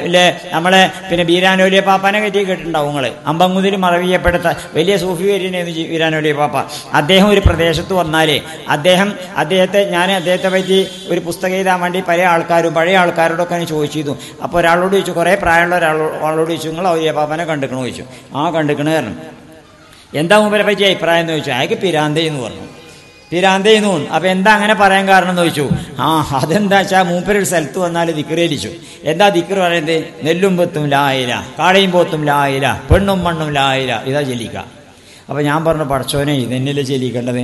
അല്ലേ? നമ്മളെ പിന്നെ ബീരാനോലിയ പാപ്പാനെ കയറ്റി കേട്ടിട്ടുണ്ടാവും നിങ്ങൾ. അമ്പങ്ങുതിൽ മറവിയപ്പെടുത്ത വലിയ സൂഫി വര്യനായിരുന്നു ബീരാനോലിയ പാപ്പ. അദ്ദേഹം ഒരു പ്രദേശത്ത് വന്നാൽ അദ്ദേഹത്തെ പറ്റി ഒരു പുസ്തകം എഴുതാൻ വേണ്ടി പഴയ ആൾക്കാരോടൊക്കെ ചോദിച്ചിരുന്നു. അപ്പോൾ ഒരാളോട് ചോദിച്ചു, കുറേ പ്രായമുള്ള ഒരാളോട് ചോദിച്ചു, നിങ്ങൾ ഔലിയ പാപ്പാനെ കണ്ടിക്കണോ ചോദിച്ചു. കണ്ടിക്കണ കാരണം എന്താ മൂപ്പരെ പറ്റി അഭിപ്രായം എന്ന് ചോദിച്ചു. അയാൾക്ക് പിരാന്തയെന്ന് പറഞ്ഞു. പിരാന്തയെന്ന് തോന്നുന്നു. അപ്പം എന്താ അങ്ങനെ പറയാൻ കാരണം എന്ന് ചോദിച്ചു. അതെന്താ വെച്ചാൽ മൂപ്പരൊരു സ്ഥലത്ത് വന്നാൽ ദിക്റേലിച്ചു. എന്താ ദിക്ർ പറയുന്നത്? നെല്ലും പൊത്തും ലായില, കാളയും പോത്തും ലായില, പെണ്ണും മണ്ണും ലായില, ഇതാ ചെല്ലിക്കുക. അപ്പം ഞാൻ പറഞ്ഞു, പടച്ചോനെ ഇതെന്നല്ലേ ചെല്ലിക്കേണ്ടത്?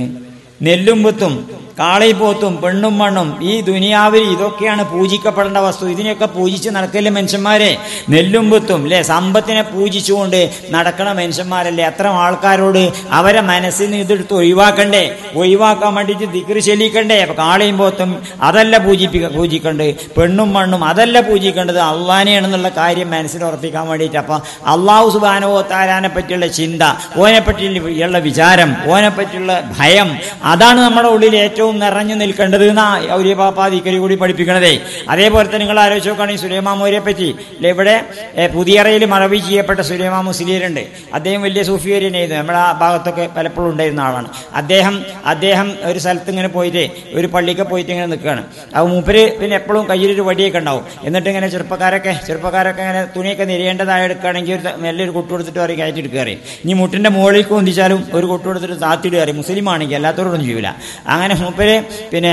നെല്ലും പൊത്തും കാളയും പോത്തും പെണ്ണും മണ്ണും ഈ ദുനിയാവിൽ ഇതൊക്കെയാണ് പൂജിക്കപ്പെടേണ്ട വസ്തു. ഇതിനെയൊക്കെ പൂജിച്ച് നടക്കല്ലേ മനുഷ്യന്മാരെ? നെല്ലും പൊത്തും അല്ലേ, സമ്പത്തിനെ പൂജിച്ചുകൊണ്ട് നടക്കണ മനുഷ്യന്മാരല്ലേ? അത്ര ആൾക്കാരോട് അവരെ മനസ്സിൽ നിന്ന് ഇതെടുത്ത് ഒഴിവാക്കാൻ വേണ്ടിയിട്ട് ദിക്ർ ചെല്ലിക്കണ്ടേ? അപ്പൊ കാളയും പോത്തും അതല്ല പൂജിക്കേണ്ടത്, പെണ്ണും മണ്ണും അതല്ല പൂജിക്കേണ്ടത്, അള്ളാനെയാണെന്നുള്ള കാര്യം മനസ്സിൽ ഉറപ്പിക്കാൻ വേണ്ടിയിട്ട്. അപ്പൊ അള്ളാഹു സുബ്ഹാനഹു വ തആലയെ പറ്റിയുള്ള ചിന്ത, ഓനെ പറ്റിയുള്ള വിചാരം, ഓനെ പറ്റിയുള്ള ഭയം, അതാണ് നമ്മുടെ ഉള്ളിൽ ഏറ്റവും നിറഞ്ഞു നിൽക്കേണ്ടത് എന്നാ ഔലിയ പാപ്പ ദിക്ർ കൂടി പഠിപ്പിക്കണതേ. അതേപോലെ തന്നെ നിങ്ങൾ ആലോചിച്ച് നോക്കുകയാണെങ്കിൽ സുലൈമാൻ മൗര്യയെ പറ്റി ഇവിടെ പുതിയറയിൽ മറവി ചെയ്യപ്പെട്ട സുലൈമാൻ മുസ്ലിയരുണ്ട്. അദ്ദേഹം വലിയ സൂഫി വര്യനായിരുന്നു. നമ്മുടെ ആ ഭാഗത്തൊക്കെ പലപ്പോഴും ഉണ്ടായിരുന്ന ആളാണ്. അദ്ദേഹം ഒരു സ്ഥലത്ത് ഇങ്ങനെ പോയിട്ട് ഒരു പള്ളിക്ക് പോയിട്ട് ഇങ്ങനെ നിൽക്കുകയാണ്. അപ്പോൾ മൂപ്പര് പിന്നെ എപ്പോഴും കയ്യിലൊരു വടിയൊക്കെ ഉണ്ടാവും. എന്നിട്ട് ഇങ്ങനെ ചെറുപ്പക്കാരൊക്കെ ഇങ്ങനെ തുണിയൊക്കെ നിരയേണ്ടതായി എടുക്കുകയാണെങ്കിൽ നല്ലൊരു കൊട്ടു കൊടുത്തിട്ട് പറയും കയറ്റി എടുക്കുക അറിയും. ഇനി മുട്ടിൻ്റെ മുകളിലേക്ക് ഒന്നിച്ചാലും ഒരു കൊട്ടു കൊടുത്തിട്ട് താത്തിടുക അറിയും. മുസ്ലിം ആണെങ്കിൽ അല്ലാത്തവരോട് കാണിക്കൊന്നും ചെയ്യൂല. അങ്ങനെ മൂപ്പര് പിന്നെ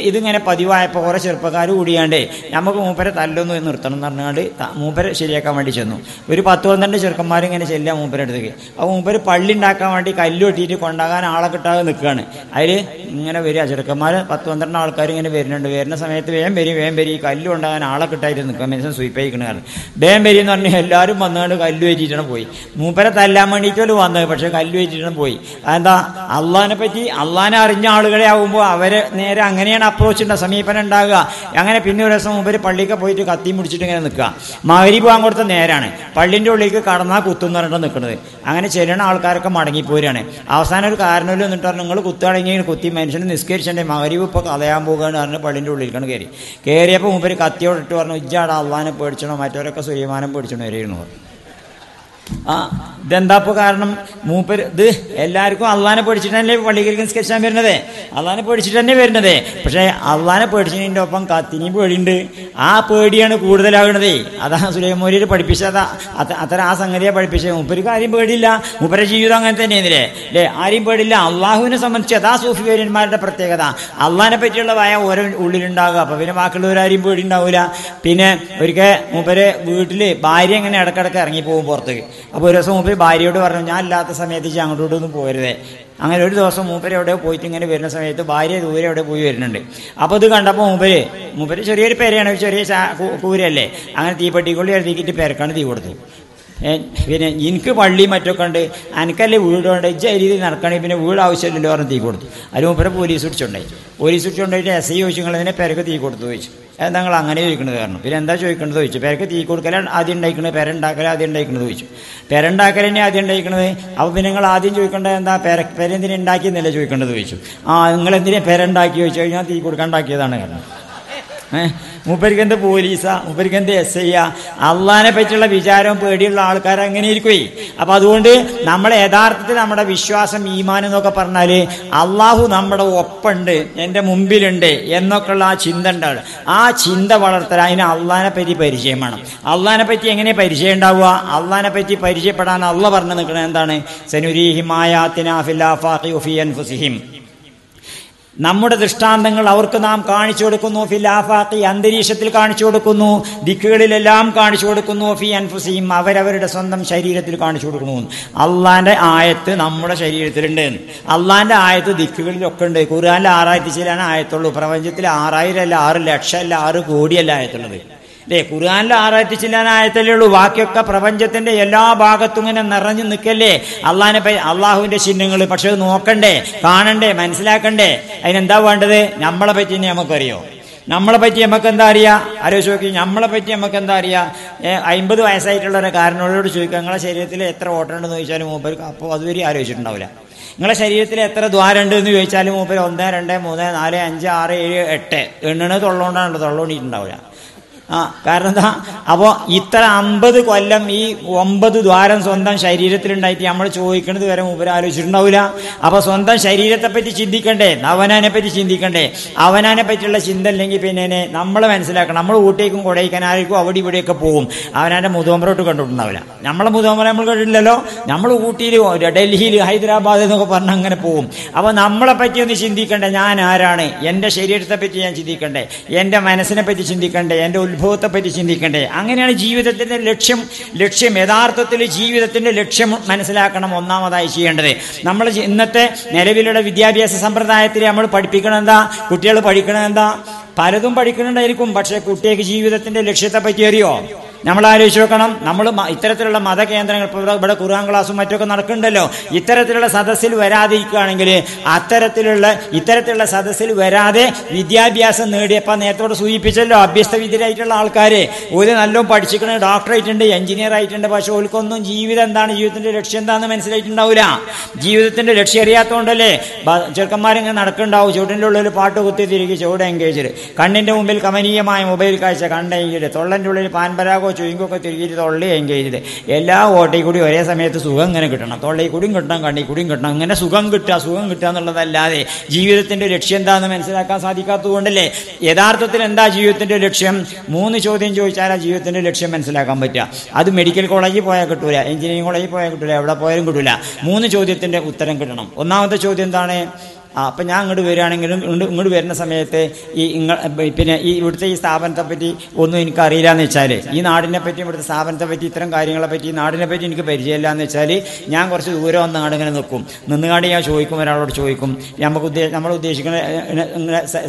ഇതിങ്ങനെ പതിവായപ്പോൾ കുറേ ചെറുപ്പക്കാർ കൂടിയാണ്ട് നമുക്ക് മൂപ്പരെ തല്ലൊന്ന് നിർത്തണം എന്ന് പറഞ്ഞാണ്ട് മൂപ്പരെ ശരിയാക്കാൻ വേണ്ടി ചെന്നു. ഒരു 10-12 ചെറുക്കന്മാരിങ്ങനെ ചെല്ലുക മൂപ്പരെ അടുത്തേക്ക്. അപ്പോൾ മൂപ്പര് പള്ളി ഉണ്ടാക്കാൻ വേണ്ടി കല്ല് വെട്ടിയിട്ട് കൊണ്ടാകാൻ ആളെ കിട്ടാതെ നിൽക്കുകയാണ്. അതിൽ ഇങ്ങനെ വരിക ചെറുക്കന്മാർ 10-12 ആൾക്കാർ ഇങ്ങനെ വരുന്നുണ്ട്. വരുന്ന സമയത്ത് വേഗം വരി ഈ കല്ല് കൊണ്ടാകാൻ ആളെ കിട്ടായിട്ട് നിൽക്കുക. മനുഷ്യൻ സ്വീപ്പായിക്കണ കാരണം വേഗം വരി എന്ന് പറഞ്ഞാൽ എല്ലാവരും വന്നുകൊണ്ട് കല്ല് വെച്ചിട്ടാണ് പോയി. മൂപ്പരെ തല്ലാൻ വേണ്ടിയിട്ടോല് വന്നത്, പക്ഷേ കല്ല് വെച്ചിട്ടാണ് പോയി. അതെന്താ? അള്ളാനെ അറിഞ്ഞ ആളുകളെ ആകുമ്പോൾ അവരെ നേരെ അങ്ങനെയാണ് അപ്രോച്ച് ഉണ്ടാകുക, സമീപനം ഉണ്ടാകുക. അങ്ങനെ പിന്നെ ഒരു ദിവസം മൂപ്പര് പള്ളിക്ക് പോയിട്ട് കത്തി മുടിച്ചിട്ട് ഇങ്ങനെ നിൽക്കുക. മഗ്‌രിബ് പോകാൻ കൊടുത്ത നേരാണ്. പള്ളിൻ്റെ ഉള്ളിലേക്ക് കടന്നാൽ കുത്തും എന്ന് പറഞ്ഞിട്ട് നിൽക്കുന്നത്. അങ്ങനെ ചെല്ലുന്ന ആൾക്കാരൊക്കെ മടങ്ങിപ്പോരാണ്. അവസാനം ഒരു കാരണമില്ല എന്നിട്ട് പറഞ്ഞു നിങ്ങൾ കുത്താണെങ്കിൽ കുത്തി മനുഷ്യനെ നിസ്കരിച്ചേ, മഗ്‌രിബ് ഇപ്പോൾ കഥയാൻ പോകുകയാണ് പറഞ്ഞ് പള്ളിൻ്റെ ഉള്ളിലേക്കാണ് കയറിയപ്പോൾ മൂപ്പര് കത്തിയോട് ഇട്ട് പറഞ്ഞു ഇജ്ജാടാ അള്ളാനെ പേടിച്ചണോ, മറ്റവരൊക്കെ സുലൈമാനം പേടിച്ചണോ വരെയിരുന്നു. ഇതെന്താപ്പോൾ കാരണം? മൂപ്പര് ഇത് എല്ലാവർക്കും അള്ളാനെ പേടിച്ചിട്ടല്ലേ പള്ളിയിലേക്ക് നിസ്കരിച്ചാൻ വരുന്നത്, അള്ളാനെ പേടിച്ചിട്ട് തന്നെ വരുന്നത്. പക്ഷേ അള്ളാനെ പേടിച്ചതിൻ്റെ ഒപ്പം കത്തിനെയും പേടിയുണ്ട്. ആ പേടിയാണ് കൂടുതലാകുന്നത്. അതാണ് സുലൈമാൻ പഠിപ്പിച്ചത്. അത്തരം ആ സംഗതിയെ പഠിപ്പിച്ചത്. മൂപ്പർക്ക് ആരെയും പേടിയില്ല. മൂപ്പരുടെ ജീവിതം അങ്ങനെ തന്നെയായിരുന്നില്ലേ അല്ലേ? ആരെയും പേടിയില്ല. അള്ളാഹുവിനെ സംബന്ധിച്ച് അതാ സൂഫി വര്യന്മാരുടെ പ്രത്യേകത. അള്ളാഹിനെ പറ്റിയുള്ള ഭയ ഓരോ ഉള്ളിലുണ്ടാകുക. അപ്പോൾ പിന്നെ ബാക്കിയുള്ളവരാരെയും പേടി ഉണ്ടാവില്ല. പിന്നെ ഒരിക്കൽ മൂപ്പര് വീട്ടിൽ ഭാര്യ ഇങ്ങനെ ഇടക്കിടക്ക് ഇറങ്ങിപ്പോകും പുറത്തേക്ക്. അപ്പോൾ ഒരു ദിവസം മൂപ്പര് ഭാര്യയോട് പറഞ്ഞു ഞാൻ ഇല്ലാത്ത സമയത്ത് അങ്ങോട്ടൊന്നും പോരുതേ. അങ്ങനെ ഒരു ദിവസം മൂപ്പര് എവിടെ പോയിട്ട് ഇങ്ങനെ വരുന്ന സമയത്ത് ഭാര്യ ദൂരെ എവിടെ പോയി വരുന്നുണ്ട്. അപ്പോൾ ഇത് കണ്ടപ്പോൾ മൂപ്പര് ചെറിയൊരു പെരയാണ്, ചെറിയ കൂരയല്ലേ. അങ്ങനെ തീപ്പെട്ടിക്കൊള്ളി എഴുതിക്കിട്ട് പെരക്കാണ് തീ കൊടുത്തു. പിന്നെ എനിക്ക് പള്ളിയും മറ്റൊക്കെ ഉണ്ട്, എനിക്കല്ലേ വീടുണ്ട്, ഇജ്ജ രീതിയിൽ നടക്കണമെങ്കിൽ പിന്നെ വീട് ആവശ്യമില്ലല്ലോ പറഞ്ഞ് തീ കൊടുത്തു. അതിൽ മൂപ്പരെ പോലീസ് പിടിച്ചുകൊണ്ടായിട്ട് SI ചോദിച്ചു നിങ്ങളതിനെ പെരക്ക് തീ കൊടുത്തു ചോദിച്ചു. എന്താ നിങ്ങൾ അങ്ങനെ ചോദിക്കുന്നത് കാരണം? പിന്നെ എന്താ ചോദിക്കേണ്ടത് ചോദിച്ചു. പെരക്ക് തീ കൊടുക്കലാണ് ആദ്യം ഉണ്ടാക്കുന്നത്, പെര ഉണ്ടാക്കലാണ് ആദ്യം ഉണ്ടാക്കുന്നത് ചോദിച്ചു. പെര ഉണ്ടാക്കൽ തന്നെ ആദ്യം ഉണ്ടാക്കുന്നത്. അപ്പോൾ പിന്നെ നിങ്ങൾ ആദ്യം ചോദിക്കേണ്ടത് എന്താ? പെര എന്തിനാ ഉണ്ടാക്കിയെന്നല്ലേ ചോദിക്കേണ്ടത് ചോദിച്ചു. നിങ്ങളെന്തിനാ പെര ഉണ്ടാക്കി ചോദിച്ചു കഴിഞ്ഞാൽ തീ കൊടുക്കാൻ ഉണ്ടാക്കിയതാണ് കാരണം. മൂപ്പർക്ക് എന്ത് പോലീസാ, മൂപ്പർക്ക് എന്ത് SI ആ? അള്ളാഹിനെ പറ്റിയുള്ള വിചാരവും പേടിയുള്ള ആൾക്കാർ അങ്ങനെ ഇരിക്കുവേ. അപ്പം അതുകൊണ്ട് നമ്മൾ യഥാർത്ഥത്തിൽ നമ്മുടെ വിശ്വാസം ഈമാൻ എന്നൊക്കെ പറഞ്ഞാൽ അള്ളാഹു നമ്മുടെ ഒപ്പുണ്ട്, എൻ്റെ മുമ്പിലുണ്ട് എന്നൊക്കെയുള്ള ആ ചിന്ത ഉണ്ടാവുക. ആ ചിന്ത വളർത്തൽ അതിന് അള്ളാഹിനെ പറ്റി പരിചയം വേണം. അള്ളാഹിനെ പറ്റി എങ്ങനെ പരിചയം ഉണ്ടാവുക? അള്ളാഹിനെ പറ്റി പരിചയപ്പെടാൻ അള്ളാഹ് പറഞ്ഞു നിൽക്കുന്നത് എന്താണ്? സനുരീഹിം ആയാതിനാ ഫിൽ ആഫാഖി വഫീ അൻഫുസിഹിം. നമ്മുടെ ദൃഷ്ടാന്തങ്ങൾ അവർക്ക് നാം കാണിച്ചു കൊടുക്കുന്നു. ഫിൽ ആഫാഖി അന്തരീക്ഷത്തിൽ കാണിച്ചു കൊടുക്കുന്നു, ദിക്കുകളിലെല്ലാം കാണിച്ചു കൊടുക്കുന്നു. ഫി അൻഫുസിഹിം അവരവരുടെ സ്വന്തം ശരീരത്തിൽ കാണിച്ചു കൊടുക്കുന്നു. അള്ളാന്റെ ആയത്ത് നമ്മുടെ ശരീരത്തിലുണ്ട്. അള്ളാന്റെ ആയത്ത് ദിക്കുകളിലൊക്കെ ഉണ്ട്. ഖുർആനിൽ 6000 ചിലാണ് ആയത്തുള്ളൂ. പ്രപഞ്ചത്തിൽ 6000 അല്ല, 6 ലക്ഷം അല്ല, 6 കോടിയല്ല ആയത്തുള്ളത് അല്ലേ? ഖുർആനിൽ 6000 ചില്ലാൻ ആയത്തല്ലേ ഉള്ളൂ. ബാക്കിയൊക്കെ പ്രപഞ്ചത്തിന്റെ എല്ലാ ഭാഗത്തും ഇങ്ങനെ നിറഞ്ഞു നിൽക്കല്ലേ അള്ളാഹുവിന്റെ ചിഹ്നങ്ങൾ. പക്ഷെ അത് നോക്കണ്ടേ, കാണണ്ടേ, മനസ്സിലാക്കണ്ടേ? അതിനെന്താ വേണ്ടത്? നമ്മളെ പറ്റി തന്നെ നമുക്കറിയോ? നമ്മളെ പറ്റി നമുക്ക് എന്താ അറിയാം? ആലോചിച്ച് നോക്കി. നമ്മളെ പറ്റി നമുക്ക് എന്താ അറിയാം? 50 വയസ്സായിട്ടുള്ള ഒരു കാരനോട് ചോദിക്കുക നിങ്ങളെ ശരീരത്തിൽ എത്ര ഓട്ടമുണ്ടെന്ന് ചോദിച്ചാലും മൂപ്പർക്ക് അപ്പോൾ അതുവരെ ആലോചിച്ചിട്ടുണ്ടാവില്ല. നിങ്ങളെ ശരീരത്തിൽ എത്ര ദ്വാരം ഉണ്ട് എന്ന് ചോദിച്ചാലും മൂപ്പര് 1 2 3 4 5 6 7 8 എണ്ണണത് തൊള്ളോണ്ടാണല്ലോ, തൊള്ളോണ്ടിട്ടുണ്ടാവില്ല. കാരണം എന്താ? അപ്പോൾ ഇത്ര 50 കൊല്ലം ഈ 9 ദ്വാരം സ്വന്തം ശരീരത്തിലുണ്ടായിട്ട് നമ്മൾ ചോദിക്കുന്നത് വരെ മൂപ്പര് ആലോചിച്ചിട്ടുണ്ടാവില്ല. അപ്പോൾ സ്വന്തം ശരീരത്തെ പറ്റി ചിന്തിക്കണ്ടേ, അവനാനെ പറ്റി ചിന്തിക്കണ്ടേ? അവനാനെ പറ്റിയുള്ള ചിന്ത അല്ലെങ്കിൽ പിന്നെ നമ്മൾ മനസ്സിലാക്കണം. നമ്മൾ ഊട്ടേക്കും കൊടൈക്കനാലിലേക്കും അവിടെ ഇവിടെയൊക്കെ പോകും. അവനാൻ്റെ മുതോമ്പറോട്ട് കണ്ടിട്ടുണ്ടാവില്ല. നമ്മളെ മുതോമ്പറ നമ്മൾ കണ്ടിട്ടില്ലല്ലോ. നമ്മൾ ഊട്ടിയിൽ, ഡൽഹിയിൽ, ഹൈദരാബാദ് എന്നൊക്കെ പറഞ്ഞ് അങ്ങനെ പോകും. അപ്പോൾ നമ്മളെ പറ്റി ഒന്ന് ചിന്തിക്കണ്ടേ? ഞാൻ ആരാണ്? എൻ്റെ ശരീരത്തെ പറ്റി ഞാൻ ചിന്തിക്കണ്ടേ? എൻ്റെ മനസ്സിനെ പറ്റി ചിന്തിക്കണ്ടേ? എൻ്റെ ഉത്ഭവത്തെ പറ്റി ചിന്തിക്കണ്ടേ? അങ്ങനെയാണ് ജീവിതത്തിന്റെ ലക്ഷ്യം യഥാർത്ഥത്തിൽ ജീവിതത്തിന്റെ ലക്ഷ്യം മനസ്സിലാക്കണം. ഒന്നാമതായി ചെയ്യേണ്ടത് നമ്മൾ ഇന്നത്തെ നിലവിലുള്ള വിദ്യാഭ്യാസ സമ്പ്രദായത്തിൽ നമ്മൾ പഠിപ്പിക്കണം എന്താ? കുട്ടികൾ പഠിക്കണം എന്താ? പലതും പഠിക്കുന്നുണ്ടായിരിക്കും. പക്ഷെ കുട്ടിക്ക് ജീവിതത്തിന്റെ ലക്ഷ്യത്തെ പറ്റി അറിയോ? നമ്മൾ ആലോചിച്ച് നോക്കണം. നമ്മൾ ഇത്തരത്തിലുള്ള മതകേന്ദ്രങ്ങൾ, ഇപ്പോൾ ഇവിടെ ഖുർആൻ ക്ലാസ്സും മറ്റൊക്കെ നടക്കുന്നുണ്ടല്ലോ, ഇത്തരത്തിലുള്ള സദസ്സിൽ വരാതിരിക്കുകയാണെങ്കിൽ ഇത്തരത്തിലുള്ള സദസ്സിൽ വരാതെ വിദ്യാഭ്യാസം നേടിയപ്പോൾ നേരത്തോട് സൂചിപ്പിച്ചല്ലോ, അഭ്യസ്തവിദ്യരായിട്ടുള്ള ആൾക്കാർ ഒരു നല്ലോണം പഠിച്ചിരിക്കണ, ഡോക്ടറായിട്ടുണ്ട്, എഞ്ചിനീയർ ആയിട്ടുണ്ട്. പക്ഷെ ഓൽക്കൊന്നും ജീവിതം എന്താണ്, ജീവിതത്തിന്റെ ലക്ഷ്യം എന്താണെന്ന് മനസ്സിലായിട്ടുണ്ടാവില്ല. ജീവിതത്തിന്റെ ലക്ഷ്യം അറിയാത്തതുകൊണ്ടല്ലേ ചെറുക്കന്മാരിങ്ങനെ നടക്കുന്നുണ്ടാവും. ചുവട്ടിൻ്റെ ഉള്ളിൽ പാട്ട് കുത്തി തിരികെ ചുവട് എൻഗേജ്, കണ്ണിന്റെ മുമ്പിൽ കമനീയമായ മൊബൈൽ കാഴ്ച, കണ്ടെങ്കിൽ തൊള്ളൻ്റെ ഉള്ളിൽ പാൻപരാഗോ ടൊബാക്കോ ചുയിങ്ങൊക്കെ തിരികെ തൊള്ളി എൻഗേജ് ചെയ്ത് എല്ലാ ഓട്ടയിൽ കൂടി ഒരേ സമയത്ത് സുഖം ഇങ്ങനെ കിട്ടണം, തൊള്ളയിൽ കൂടിയും കിട്ടണം, കണ്ണി കൂടിയും കിട്ടണം, ഇങ്ങനെ സുഖം കിട്ടുക എന്നുള്ളതല്ലാതെ ജീവിതത്തിന്റെ ലക്ഷ്യം എന്താണെന്ന് മനസ്സിലാക്കാൻ സാധിക്കാത്തതുകൊണ്ടല്ലേ. യഥാർത്ഥത്തിൽ എന്താ ജീവിതത്തിന്റെ ലക്ഷ്യം? 3 ചോദ്യം ചോദിച്ചാൽ ആ ജീവിതത്തിന്റെ ലക്ഷ്യം മനസ്സിലാക്കാൻ പറ്റുക. അത് മെഡിക്കൽ കോളേജിൽ പോയാൽ കിട്ടൂല, എഞ്ചിനീയറിംഗ് കോളേജിൽ പോയാൽ കിട്ടൂല, എവിടെ പോയാലും കിട്ടൂല. 3 ചോദ്യത്തിന്റെ ഉത്തരം കിട്ടണം. ഒന്നാമത്തെ ചോദ്യം എന്താണ്? അപ്പം ഞാൻ ഇങ്ങോട്ട് വരികയാണെങ്കിലും ഇങ്ങോട്ട് വരുന്ന സമയത്ത് പിന്നെ ഈ ഇവിടുത്തെ ഈ സ്ഥാപനത്തെ പറ്റി ഒന്നും എനിക്ക് അറിയില്ല എന്ന് വെച്ചാൽ, ഈ നാടിനെ പറ്റി ഇവിടുത്തെ സ്ഥാപനത്തെ പറ്റി ഇത്തരം കാര്യങ്ങളെ പറ്റി ഈ നാടിനെ പറ്റി എനിക്ക് പരിചയമില്ല എന്ന് വെച്ചാൽ, ഞാൻ കുറച്ച് ദൂരം വന്നങ്ങാണ്ട് ഇങ്ങനെ നിൽക്കും. നിന്നുകാണ്ട് ഞാൻ ചോദിക്കും, ഒരാളോട് ചോദിക്കും, നമ്മൾ ഉദ്ദേശിക്കുന്ന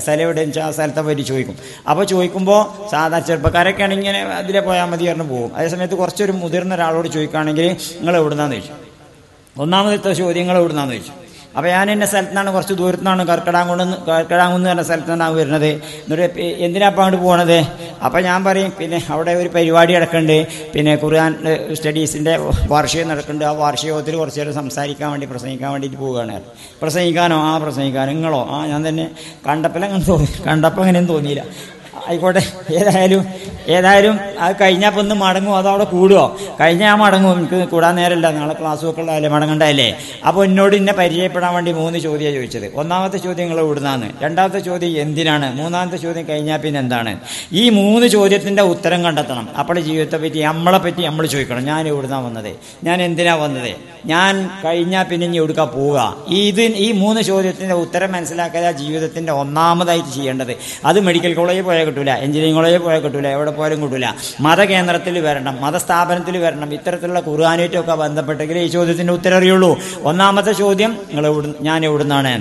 സ്ഥലം എവിടെ വെച്ചാൽ ആ സ്ഥലത്തെ പറ്റി ചോദിക്കും. അപ്പോൾ ചോദിക്കുമ്പോൾ സാധാരണ ചെറുപ്പക്കാരൊക്കെ ആണെങ്കിൽ ഇങ്ങനെ അതിലെ പോയാൽ മതി പറഞ്ഞു പോകും. അതേസമയത്ത് കുറച്ചൊരു മുതിർന്ന ഒരാളോട് ചോദിക്കുകയാണെങ്കിൽ നിങ്ങൾ എവിടുന്നാന്ന് ചോദിച്ചു. ഒന്നാമത്തെ ചോദ്യങ്ങൾ എവിടുന്നാന്ന് ചോദിച്ചു. അപ്പോൾ ഞാൻ എൻ്റെ സ്ഥലത്തു നിന്നാണ്, കുറച്ച് ദൂരത്തു നിന്നാണ്, കർക്കിടാങ്കുന്ന് പറഞ്ഞ സ്ഥലത്തു നിന്നാണ് വരുന്നത്. എന്നിട്ട് എന്തിനാ അപ്പം അങ്ങോട്ട് പോകണത്? അപ്പോൾ ഞാൻ പറയും, പിന്നെ അവിടെ ഒരു പരിപാടി നടക്കുന്നുണ്ട്, പിന്നെ ഖുർആൻ സ്റ്റഡീസിൻ്റെ വാർഷികം നടക്കുന്നുണ്ട്, ആ വാർഷികത്തിൽ കുറച്ച് നേരം സംസാരിക്കാൻ വേണ്ടി പ്രസംഗിക്കാൻ വേണ്ടിയിട്ട് പോവുകയാണ്. പ്രസംഗിക്കാനോ? ആ പ്രസംഗിക്കാനോ. നിങ്ങളോ? ആ ഞാൻ തന്നെ. കണ്ടപ്പോൾ അങ്ങനെയൊന്നും തോന്നിയില്ല. ആയിക്കോട്ടെ, ഏതായാലും അത് കഴിഞ്ഞപ്പോൾ ഒന്ന് മടങ്ങും, അതവിടെ കൂടുമോ? കഴിഞ്ഞാൽ മടങ്ങും, എനിക്ക് കൂടാൻ നേരമില്ല, നാളെ ക്ലാസ് ഒക്കെ ഉള്ളതല്ലേ, മടങ്ങണ്ടല്ലേ. അപ്പോൾ എന്നോട് എന്നെ പരിചയപ്പെടാൻ വേണ്ടി 3 ചോദ്യമാണ് ചോദിച്ചത്. ഒന്നാമത്തെ ചോദ്യം നിങ്ങൾ എവിടുന്നാന്ന്, രണ്ടാമത്തെ ചോദ്യം എന്തിനാണ്, മൂന്നാമത്തെ ചോദ്യം കഴിഞ്ഞാൽ പിന്നെ എന്താണ്. ഈ 3 ചോദ്യത്തിൻ്റെ ഉത്തരം കണ്ടെത്തണം. അപ്പോൾ ജീവിതത്തെ പറ്റി നമ്മളെ പറ്റി നമ്മൾ ചോദിക്കണം. ഞാൻ എവിടുന്നാണ് വന്നത്, ഞാൻ എന്തിനാ വന്നത്, ഞാൻ കഴിഞ്ഞാൽ പിന്നെ ഇനി എവിടുക്കാൻ പോവുക. ഈ 3 ചോദ്യത്തിൻ്റെ ഉത്തരം മനസ്സിലാക്കുക ജീവിതത്തിൻ്റെ ഒന്നാമതായിട്ട് ചെയ്യേണ്ടത്. അത് മെഡിക്കൽ കോളേജിൽ പോയാൽ കിട്ടൂല, എഞ്ചിനീയറിംഗ് കോളേജിൽ പോയാൽ കിട്ടൂല, എവിടെ പോയാലും കിട്ടൂല. മതകേന്ദ്രത്തിൽ വരണം, മതസ്ഥാപനത്തിൽ വരണം. ഇത്തരത്തിലുള്ള ഖുർആനുമായിട്ടൊക്കെ ബന്ധപ്പെട്ടെങ്കിൽ ഈ ചോദ്യത്തിൻ്റെ ഉത്തരം അറിയുള്ളൂ. ഒന്നാമത്തെ ചോദ്യം ഞാൻ എവിടുന്നാണ്.